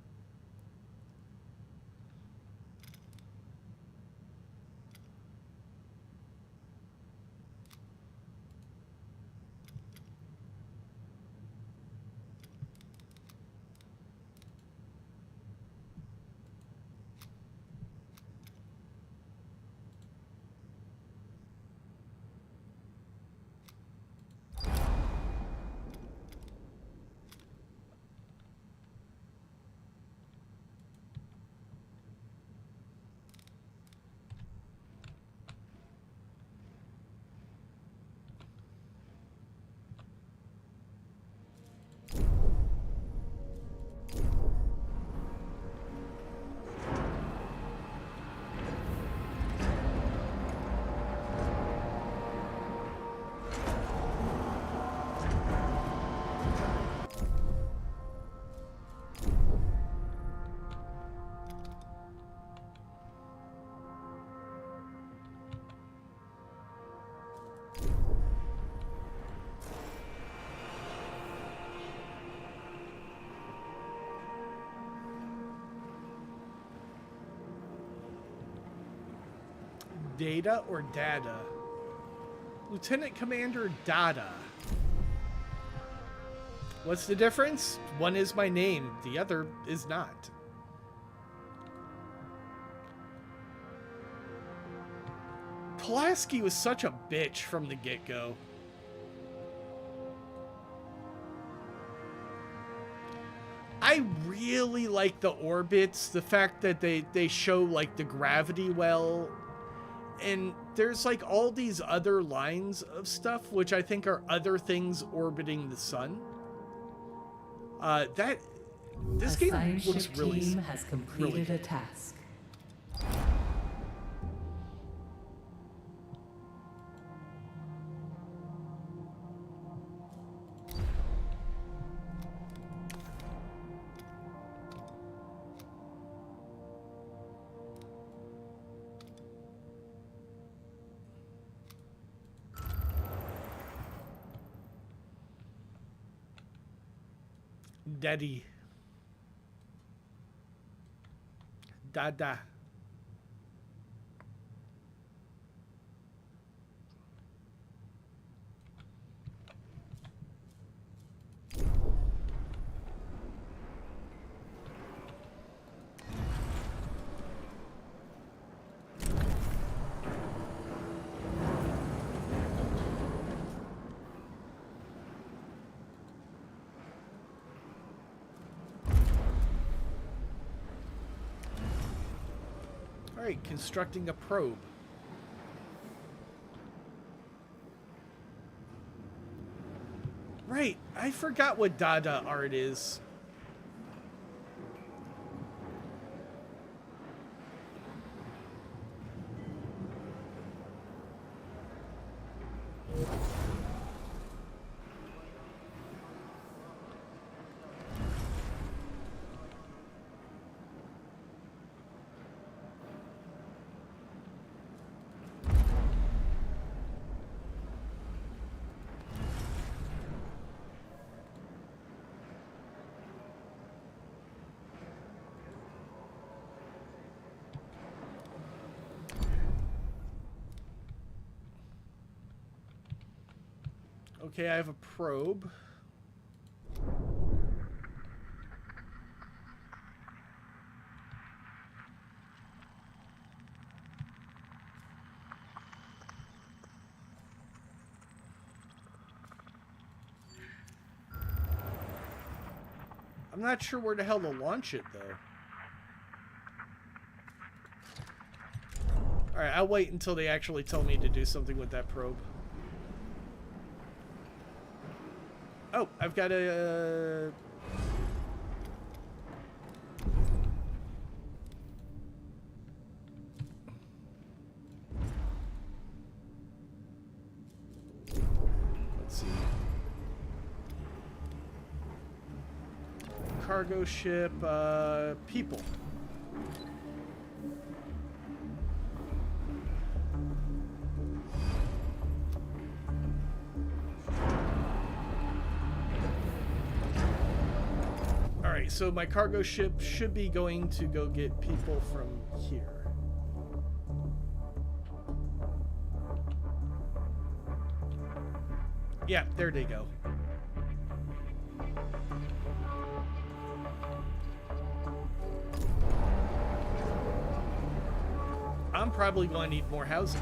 Data or Data? Lieutenant Commander Data. What's the difference? One is my name, the other is not. Pulaski was such a bitch from the get-go. I really like the orbits, the fact that they show like the gravity well. And there's like all these other lines of stuff, which I think are other things orbiting the sun. This game looks really team has completed really a task. Daddy. Dada. Alright, constructing a probe. Right, I forgot what Dada art is. Okay, I have a probe. I'm not sure where the hell to launch it, though. Alright, I'll wait until they actually tell me to do something with that probe. Oh, I've got a... Let's see. Cargo ship, people. so my cargo ship should be going to go get people from here. Yeah, there they go. I'm probably going to need more housing.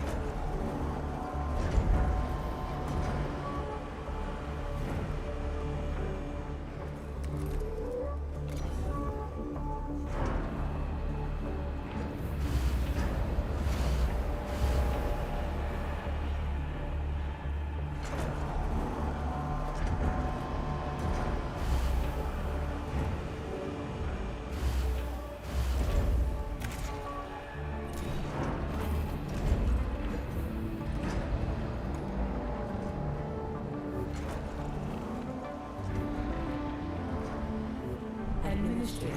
Administrator,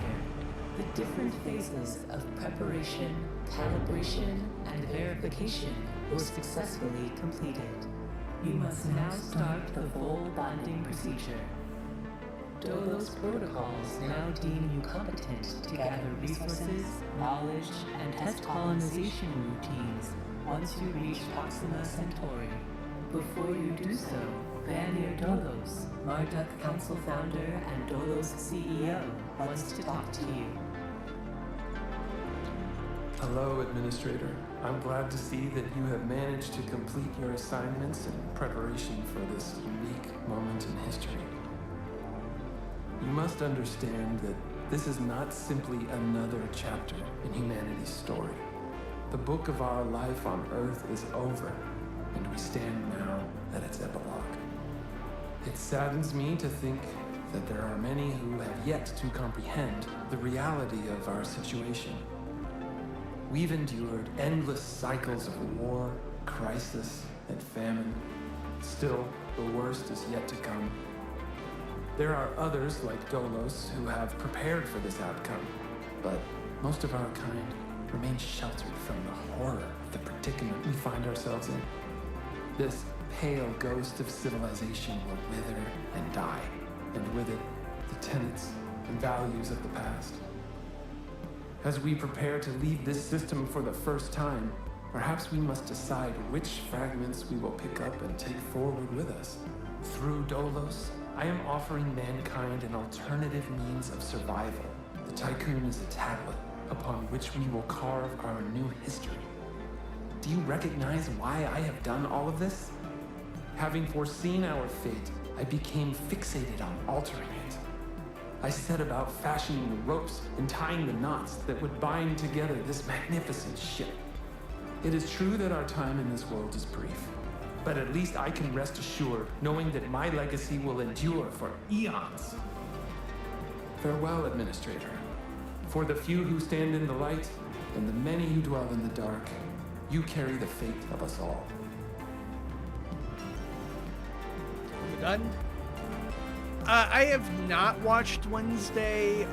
the different phases of preparation, calibration, and verification were successfully completed. You must now start the full bonding procedure. Dolos protocols now deem you competent to gather resources, knowledge, and test colonization routines once you reach Proxima Centauri. Before you do so, Vanir Dolos, Marduk Council founder and Dolos CEO, wants to talk to you. Hello, Administrator. I'm glad to see that you have managed to complete your assignments in preparation for this unique moment in history. You must understand that this is not simply another chapter in humanity's story. The book of our life on Earth is over, and we stand now at its epilogue. It saddens me to think that there are many who have yet to comprehend the reality of our situation. We've endured endless cycles of war, crisis, and famine. Still, the worst is yet to come. There are others like Dolos who have prepared for this outcome, but most of our kind remain sheltered from the horror of the predicament we find ourselves in. This pale ghost of civilization will wither and die, and with it, the tenets and values of the past. As we prepare to leave this system for the first time, perhaps we must decide which fragments we will pick up and take forward with us. Through Dolos, I am offering mankind an alternative means of survival. The Tycoon is a tablet upon which we will carve our new history. Do you recognize why I have done all of this? Having foreseen our fate, I became fixated on altering it. I set about fashioning the ropes and tying the knots that would bind together this magnificent ship. It is true that our time in this world is brief, but at least I can rest assured knowing that my legacy will endure for eons. Farewell, Administrator. For the few who stand in the light and the many who dwell in the dark, you carry the fate of us all. You done? I have not watched Wednesday.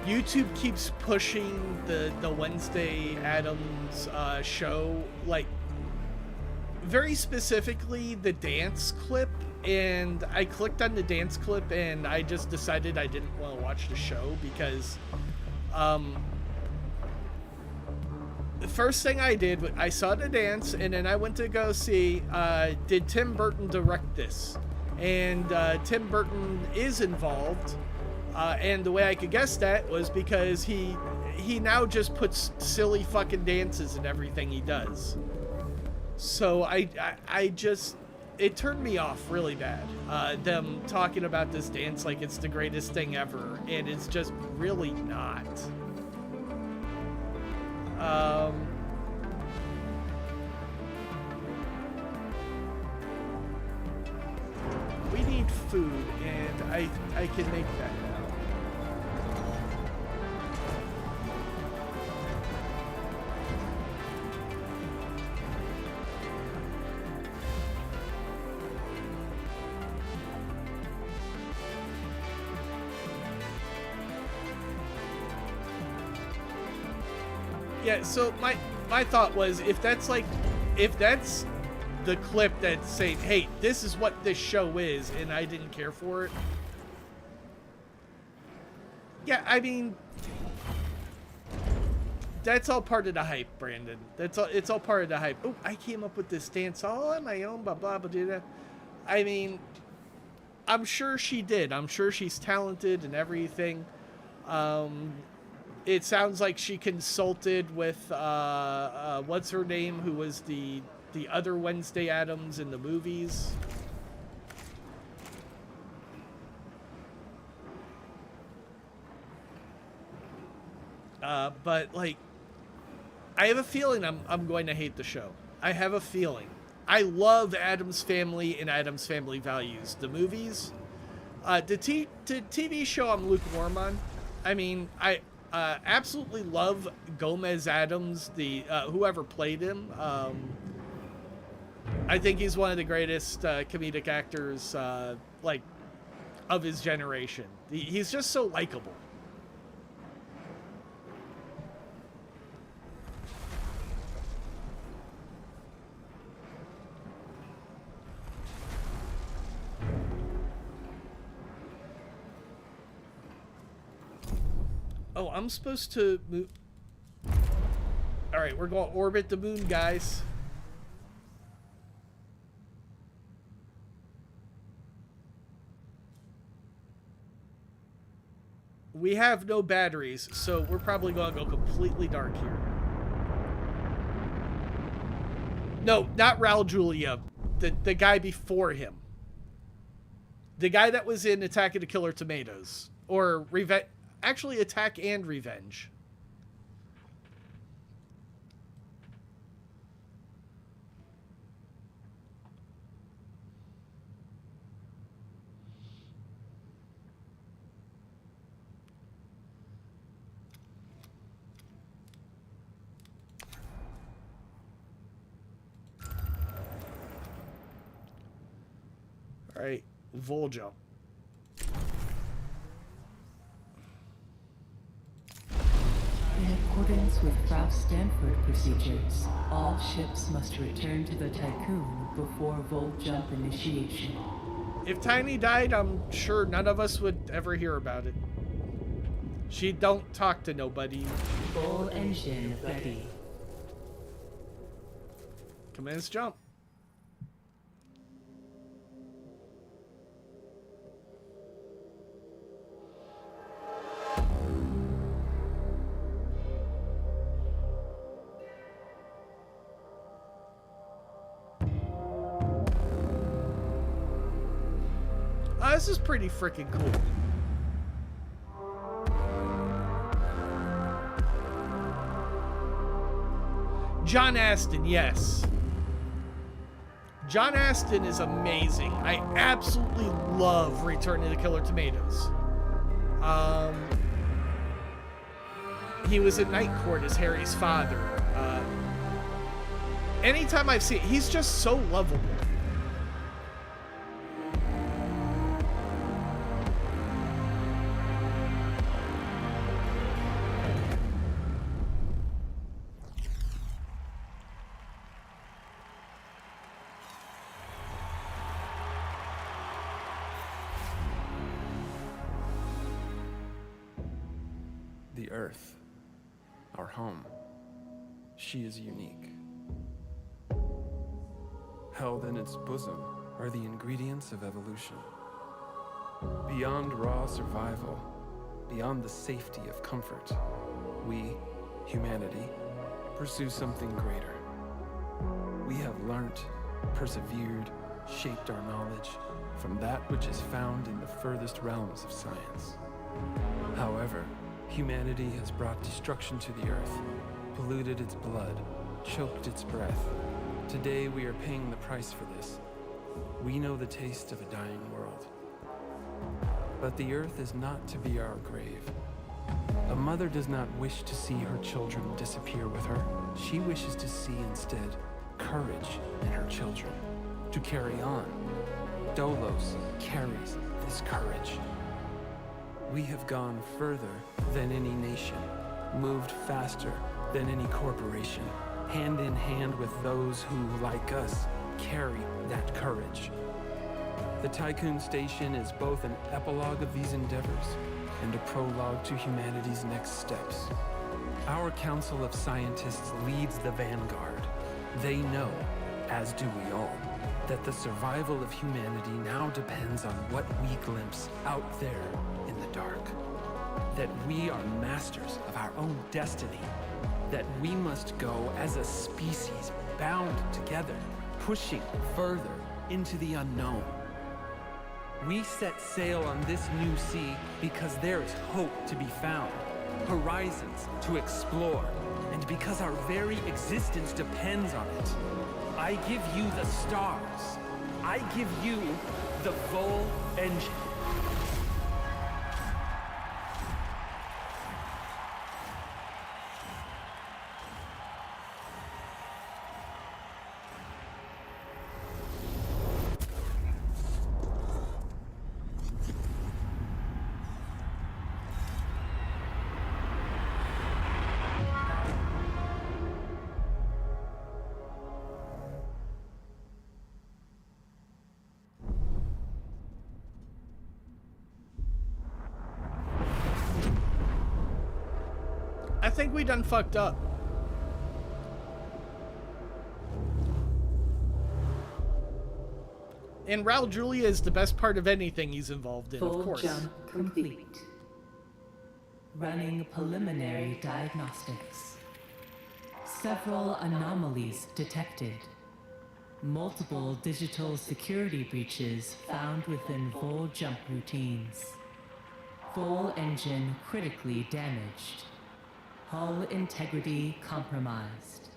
YouTube keeps pushing the Wednesday Addams show, like very specifically the dance clip, and I clicked on the dance clip and I just decided I didn't want to watch the show because the first thing I did, I saw the dance and then I went to go see, did Tim Burton direct this? And Tim Burton is involved, and the way I could guess that was because he now just puts silly fucking dances in everything he does. So I just, it turned me off really bad. Them talking about this dance like it's the greatest thing ever, and it's just really not. We need food, and I can make that now. Yeah, so my thought was, if that's the clip that's saying, hey, this is what this show is, and I didn't care for it, Yeah, I mean, that's all part of the hype, Brandon. It's all part of the hype. Oh, I came up with this dance all on my own, blah, blah, blah, blah. I mean, I'm sure she did. I'm sure she's talented and everything. It sounds like she consulted with, what's her name, who was the other Wednesday Addams in the movies. But, like, I have a feeling I'm going to hate the show. I have a feeling. I love Addams Family and Addams Family Values. The movies, the TV show I'm lukewarm on. I mean, I absolutely love Gomez Addams, the whoever played him. I think he's one of the greatest comedic actors, like, of his generation. He's just so likable. Oh, I'm supposed to move. All right, we're going to orbit the moon, guys. We have no batteries, so we're probably going to go completely dark here. No, not Raul Julia. The guy before him. The guy that was in Attack of the Killer Tomatoes. Or Revenge. Actually, Attack and Revenge. All right, Volja. In accordance with Ralph Stanford procedures, all ships must return to the Tycoon before Volt Jump initiation. If Tiny died, I'm sure none of us would ever hear about it. She don't talk to nobody. Full engine ready. Commence jump. This is pretty freaking cool. John Astin, yes. John Astin is amazing. I absolutely love Return of the Killer Tomatoes. He was in Night Court as Harry's father. Anytime I've seen, he's just so lovable. The Earth, our home, she is unique. Held in its bosom are the ingredients of evolution. Beyond raw survival, beyond the safety of comfort, we, humanity, pursue something greater. We have learnt, persevered, shaped our knowledge from that which is found in the furthest realms of science. However, humanity has brought destruction to the earth, polluted its blood, choked its breath. Today we are paying the price for this. We know the taste of a dying world. But the earth is not to be our grave. A mother does not wish to see her children disappear with her. She wishes to see instead courage in her children, to carry on. Dolos carries this courage. We have gone further than any nation, moved faster than any corporation, hand in hand with those who, like us, carry that courage. The Tycoon Station is both an epilogue of these endeavors and a prologue to humanity's next steps. Our Council of Scientists leads the vanguard. They know, as do we all, that the survival of humanity now depends on what we glimpse out there in the dark. That we are masters of our own destiny. That we must go as a species bound together, pushing further into the unknown. We set sail on this new sea because there is hope to be found, horizons to explore, and because our very existence depends on it. I give you the stars. I give you the full engine. I think we done fucked up. And Raul Julia is the best part of anything he's involved in, Full of course. jump complete. Running preliminary diagnostics. Several anomalies detected. Multiple digital security breaches found within full jump routines. Full engine critically damaged. Hull integrity compromised.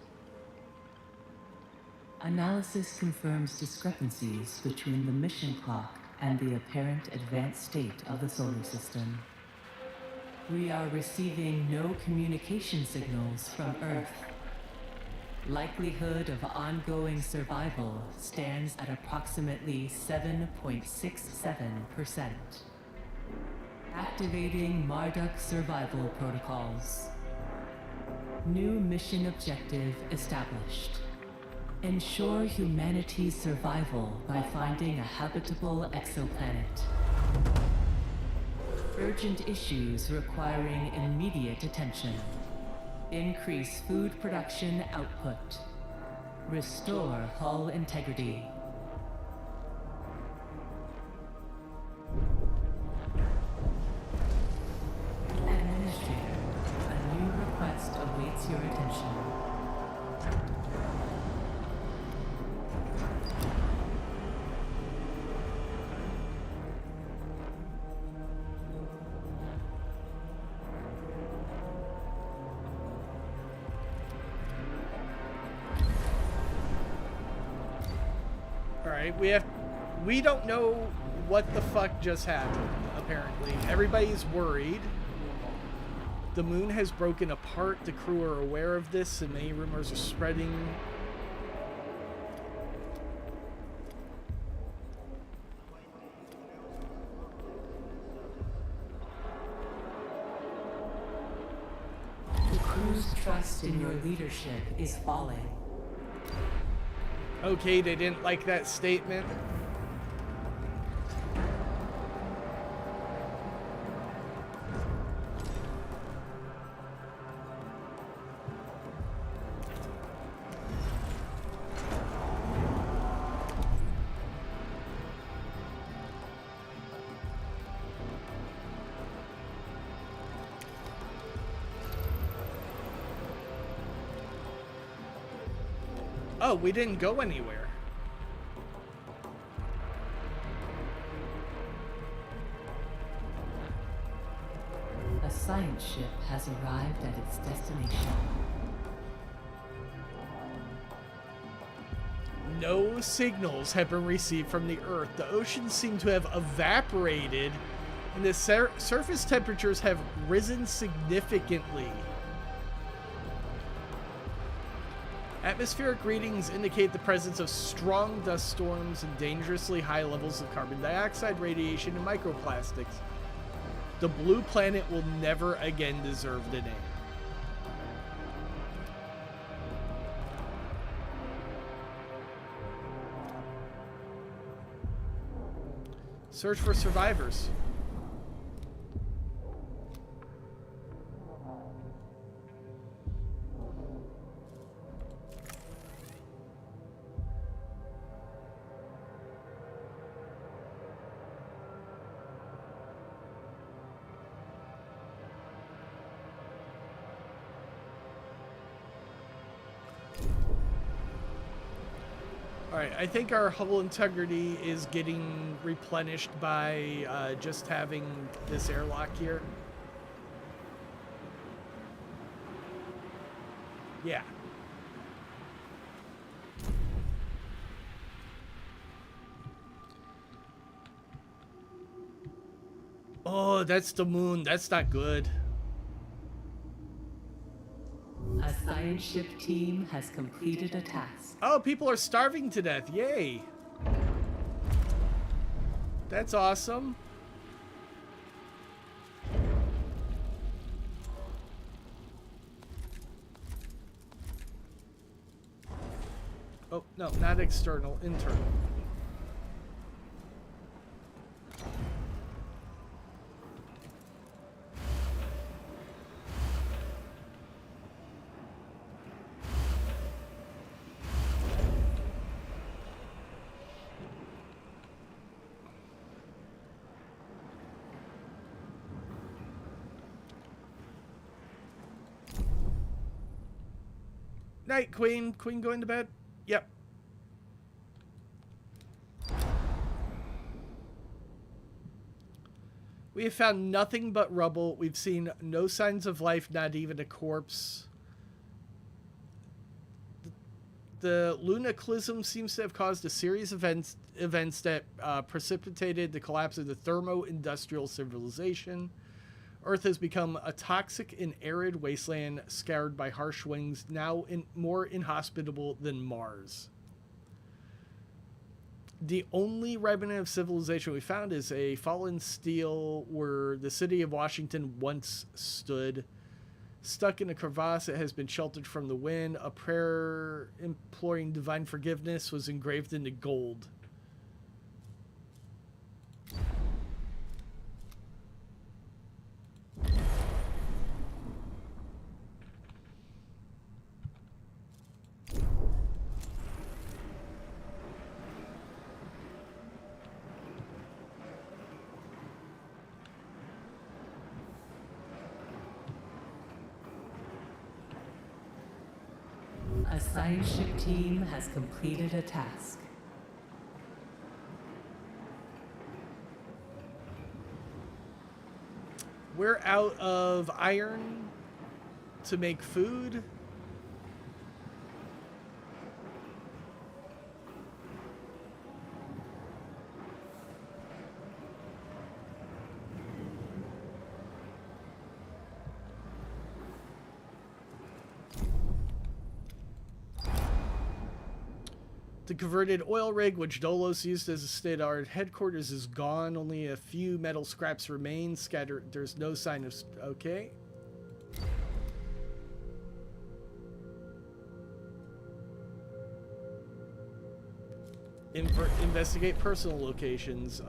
Analysis confirms discrepancies between the mission clock and the apparent advanced state of the solar system. We are receiving no communication signals from Earth. Likelihood of ongoing survival stands at approximately 7.67%. Activating Marduk survival protocols. New mission objective established. Ensure humanity's survival by finding a habitable exoplanet. Urgent issues requiring immediate attention. Increase food production output. Restore hull integrity. Administrator, a new request awaits your attention. Alright, we don't know what the fuck just happened, apparently. Everybody's worried. The moon has broken apart. The crew are aware of this, and many rumors are spreading. The crew's trust in your leadership is falling. Okay, they didn't like that statement. Oh, we didn't go anywhere. A science ship has arrived at its destination. No signals have been received from the Earth. The oceans seem to have evaporated, and the surface temperatures have risen significantly. Atmospheric readings indicate the presence of strong dust storms and dangerously high levels of carbon dioxide, radiation, and microplastics. The blue planet will never again deserve the name. Search for survivors. Alright, I think our hull integrity is getting replenished by just having this airlock here. Yeah. Oh, that's the moon. That's not good. A science ship team has completed a task. Oh, people are starving to death. Yay. That's awesome. Oh, no, not external, internal. Night, Queen. Queen going to bed? Yep. We have found nothing but rubble. We've seen no signs of life, not even a corpse. The lunaclism seems to have caused a series of events that precipitated the collapse of the thermo-industrial civilization. Earth has become a toxic and arid wasteland scoured by harsh winds, now more inhospitable than Mars. The only remnant of civilization we found is a fallen steel where the city of Washington once stood. Stuck in a crevasse, it has been sheltered from the wind. A prayer imploring divine forgiveness was engraved into gold. A science ship team has completed a task. We're out of iron to make food. The converted oil rig, which Dolos used as a state-of-the-art headquarters, is gone. Only a few metal scraps remain scattered. There's no sign of... Okay. Investigate personal locations.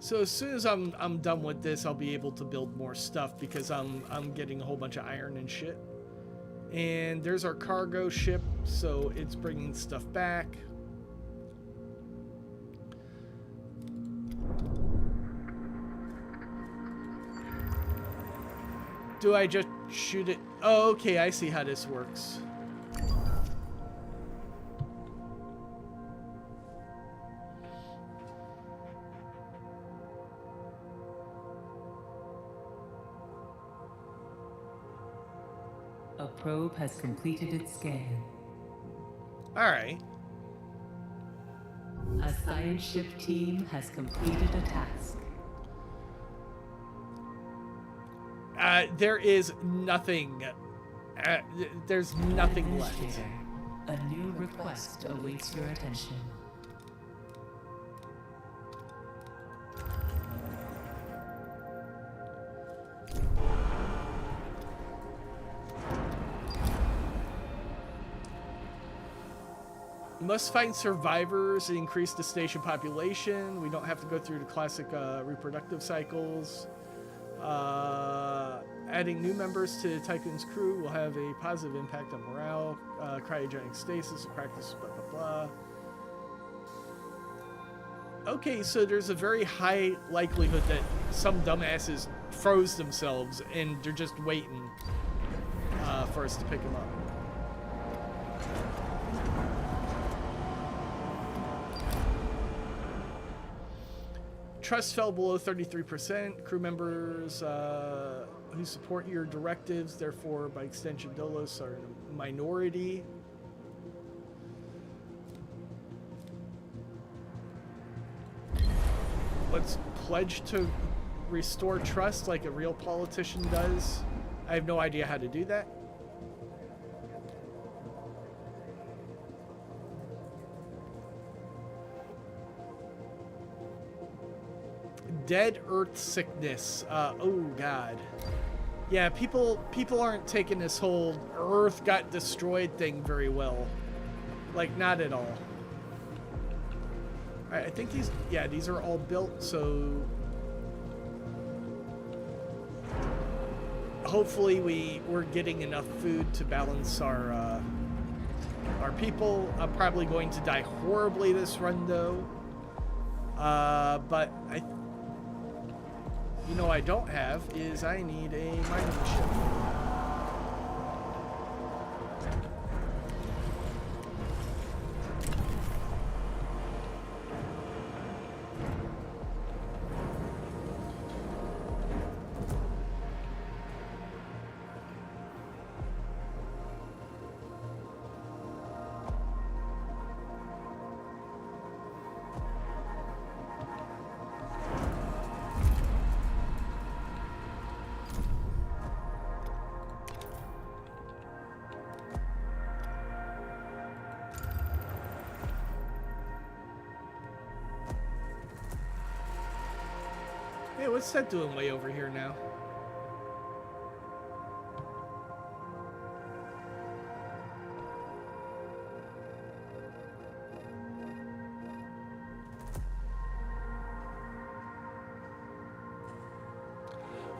So as soon as I'm done with this, I'll be able to build more stuff because I'm getting a whole bunch of iron and shit. And there's our cargo ship, so it's bringing stuff back. Do I just shoot it? Oh, okay, I see how this works. A probe has completed its scan. Alright. A science ship team has completed a task. There is nothing. There's nothing left. A new request awaits your attention. Must find survivors and increase the station population. We don't have to go through the classic reproductive cycles. Adding new members to Tycoon's crew will have a positive impact on morale. Cryogenic stasis will practice blah blah blah. Okay, so there's a very high likelihood that some dumbasses froze themselves and they're just waiting for us to pick them up. Trust fell below 33%. Crew members who support your directives, therefore, by extension, Dolos, are a minority. Let's pledge to restore trust like a real politician does. I have no idea how to do that. Dead Earth sickness. Oh God. Yeah, people aren't taking this whole Earth got destroyed thing very well. Like, not at all. Alright, I think these are all built, so hopefully we're getting enough food to balance our people. I'm probably going to die horribly this run though. But you know what I don't have is I need a mining ship. Hey, what's that doing way over here now?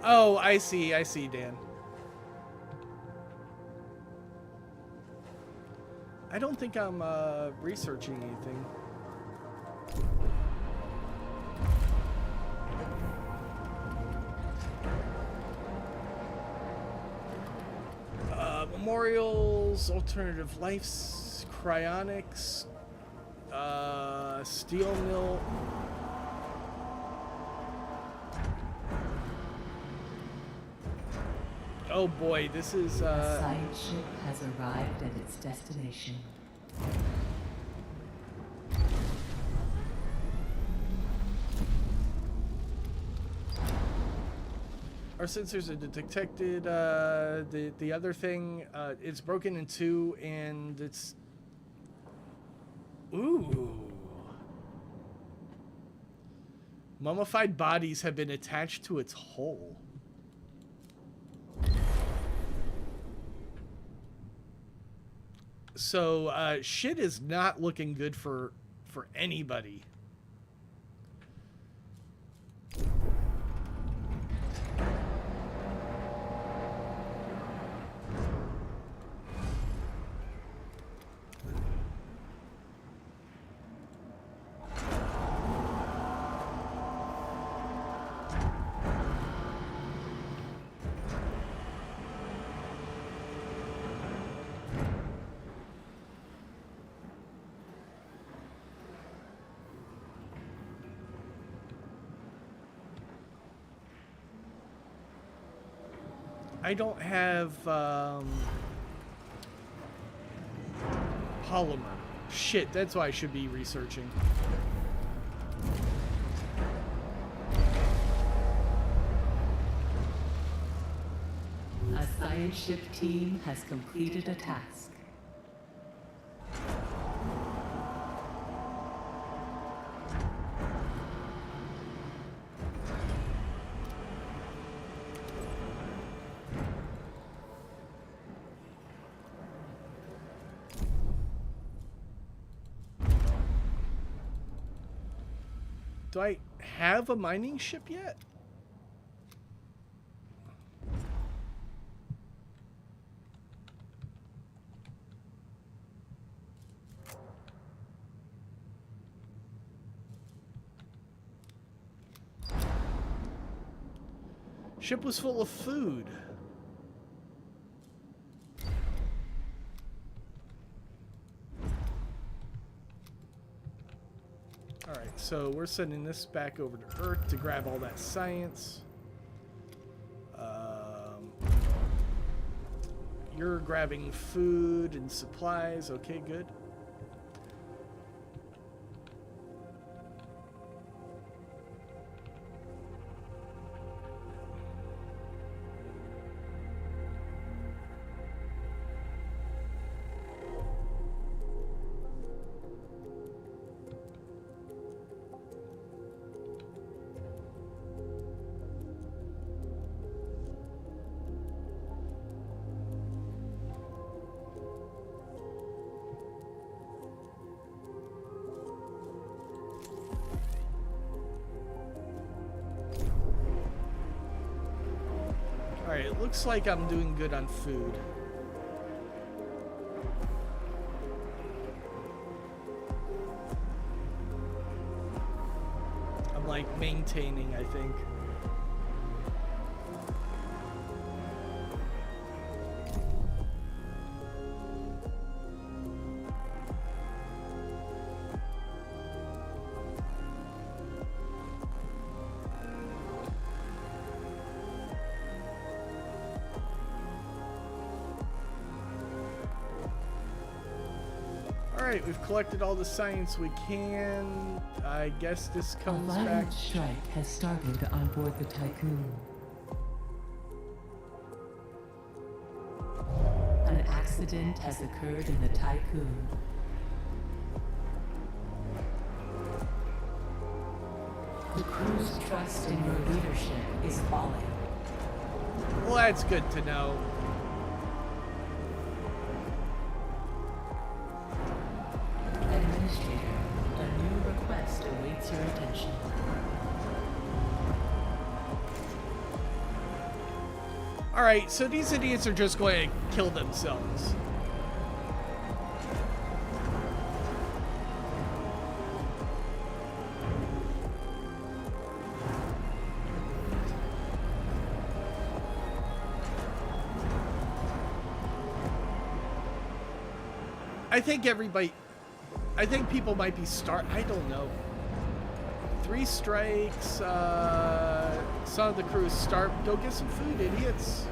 Oh, I see, Dan. I don't think I'm researching anything. Memorials, alternative lives, cryonics, steel mill. Oh boy, this is A science ship has arrived at its destination. Our sensors are detected. The other thing, it's broken in two, and it's... Ooh. Mummified bodies have been attached to its hull. So, shit is not looking good for anybody. I don't have polymer. Shit, that's why I should be researching. A science ship team has completed a task. Do I have a mining ship yet? Ship was full of food. Alright, so we're sending this back over to Earth to grab all that science. You're grabbing food and supplies. Okay, good. Alright, it looks like I'm doing good on food. I'm like maintaining, I think. Alright, we've collected all the science we can. I guess this comes A back. violent strike has started on board the Tycoon. An accident has occurred in the Tycoon. The crew's trust in your leadership is falling. Well, that's good to know. Administrator, a new request awaits your attention. Alright, so these idiots are just going to kill themselves. I think people might be I don't know. 3 strikes, some of the crew is starved. Go get some food, idiots.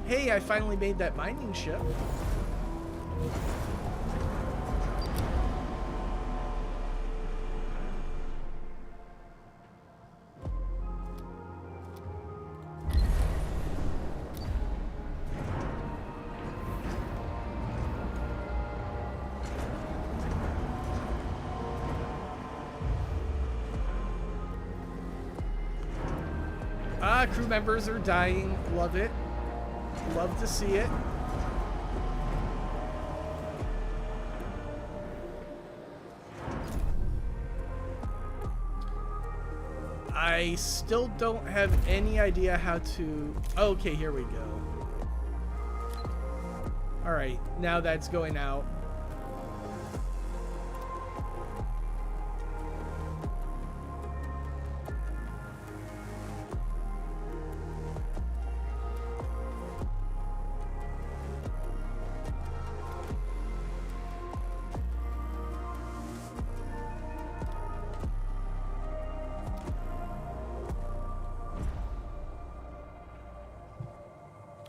Hey, I finally made that mining ship. Crew members are dying. Love it. Love to see it. I still don't have any idea how to... Okay, here we go. Alright, now that's going out.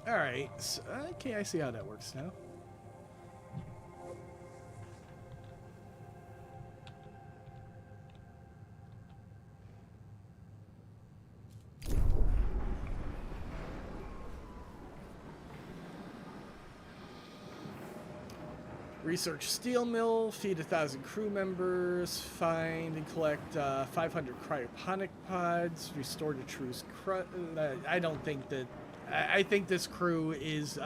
Alright, so, okay, I see how that works now. Research steel mill, feed 1,000 crew members, find and collect 500 cryoponic pods, restore the truce. I don't think that. I think this crew is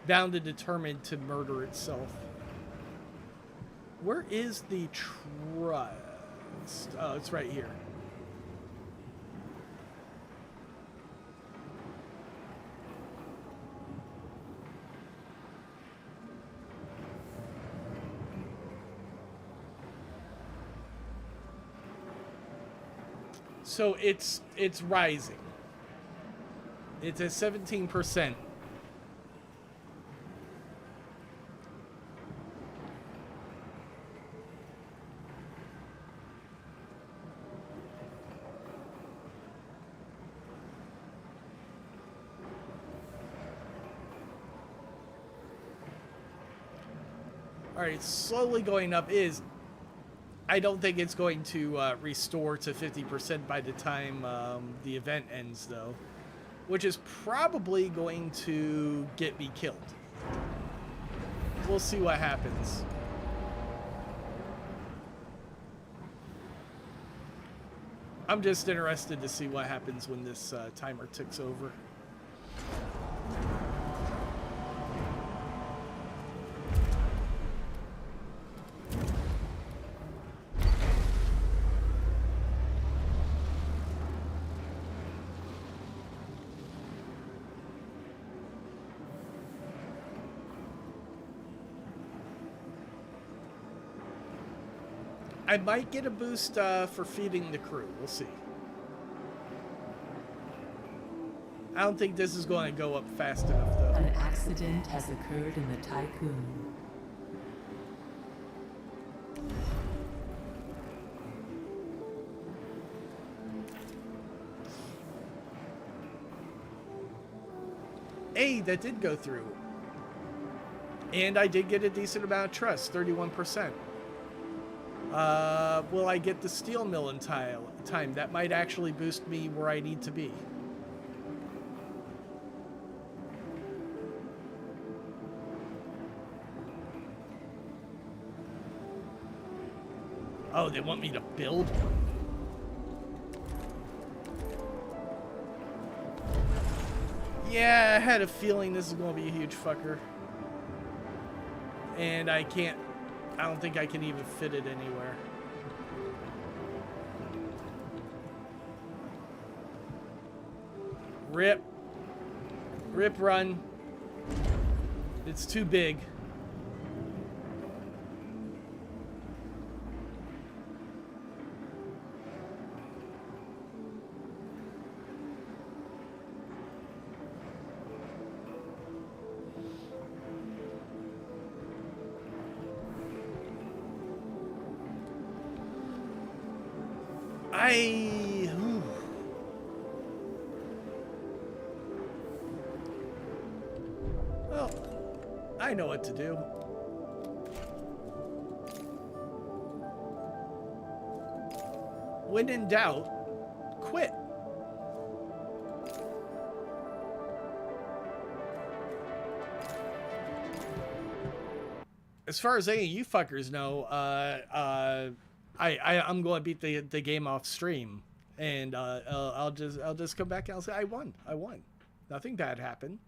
bound and determined to murder itself. Where is the trust? Oh, it's right here. So it's rising. It's at 17%. All right, slowly going up. I don't think it's going to restore to 50% by the time the event ends, though. Which is probably going to get me killed. We'll see what happens. I'm just interested to see what happens when this timer ticks over. I might get a boost for feeding the crew. We'll see. I don't think this is going to go up fast enough, though. An accident has occurred in the Tycoon. Hey, that did go through. And I did get a decent amount of trust, 31%. Will I get the steel mill in time? That might actually boost me where I need to be. Oh, they want me to build one. Yeah, I had a feeling this is going to be a huge fucker. And I don't think I can even fit it anywhere. Rip. Rip, run. It's too big. Well, I know what to do. When in doubt, quit. As far as any of you fuckers know, I'm going to beat the game off stream, and I'll just come back and I'll say I won. Nothing bad happened.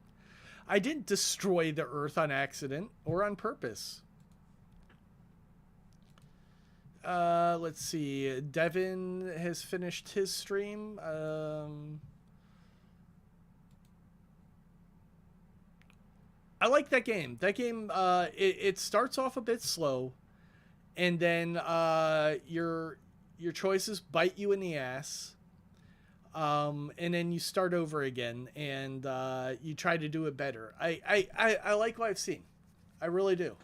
I didn't destroy the Earth on accident or on purpose. Let's see. Devin has finished his stream. I like that game. That game, it starts off a bit slow, and then your choices bite you in the ass, and then you start over again, and you try to do it better. I like what I've seen. I really do.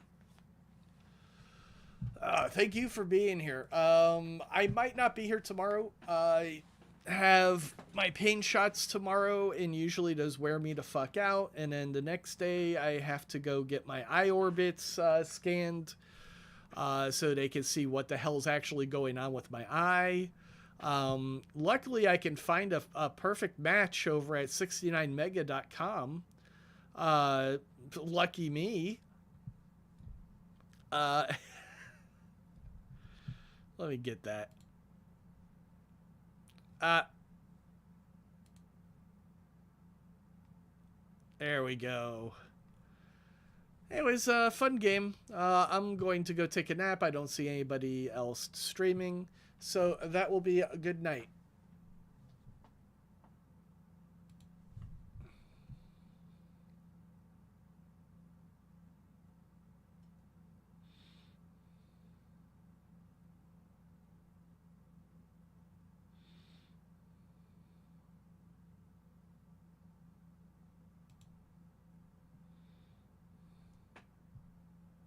Thank you for being here. I might not be here tomorrow. I have my pain shots tomorrow, and usually those wear me the fuck out. And then the next day I have to go get my eye orbits scanned, so they can see what the hell's actually going on with my eye. Luckily I can find a perfect match over at 69mega.com. Lucky me. Let me get that. There we go. Anyways, fun game. I'm going to go take a nap. I don't see anybody else streaming. So that will be a good night.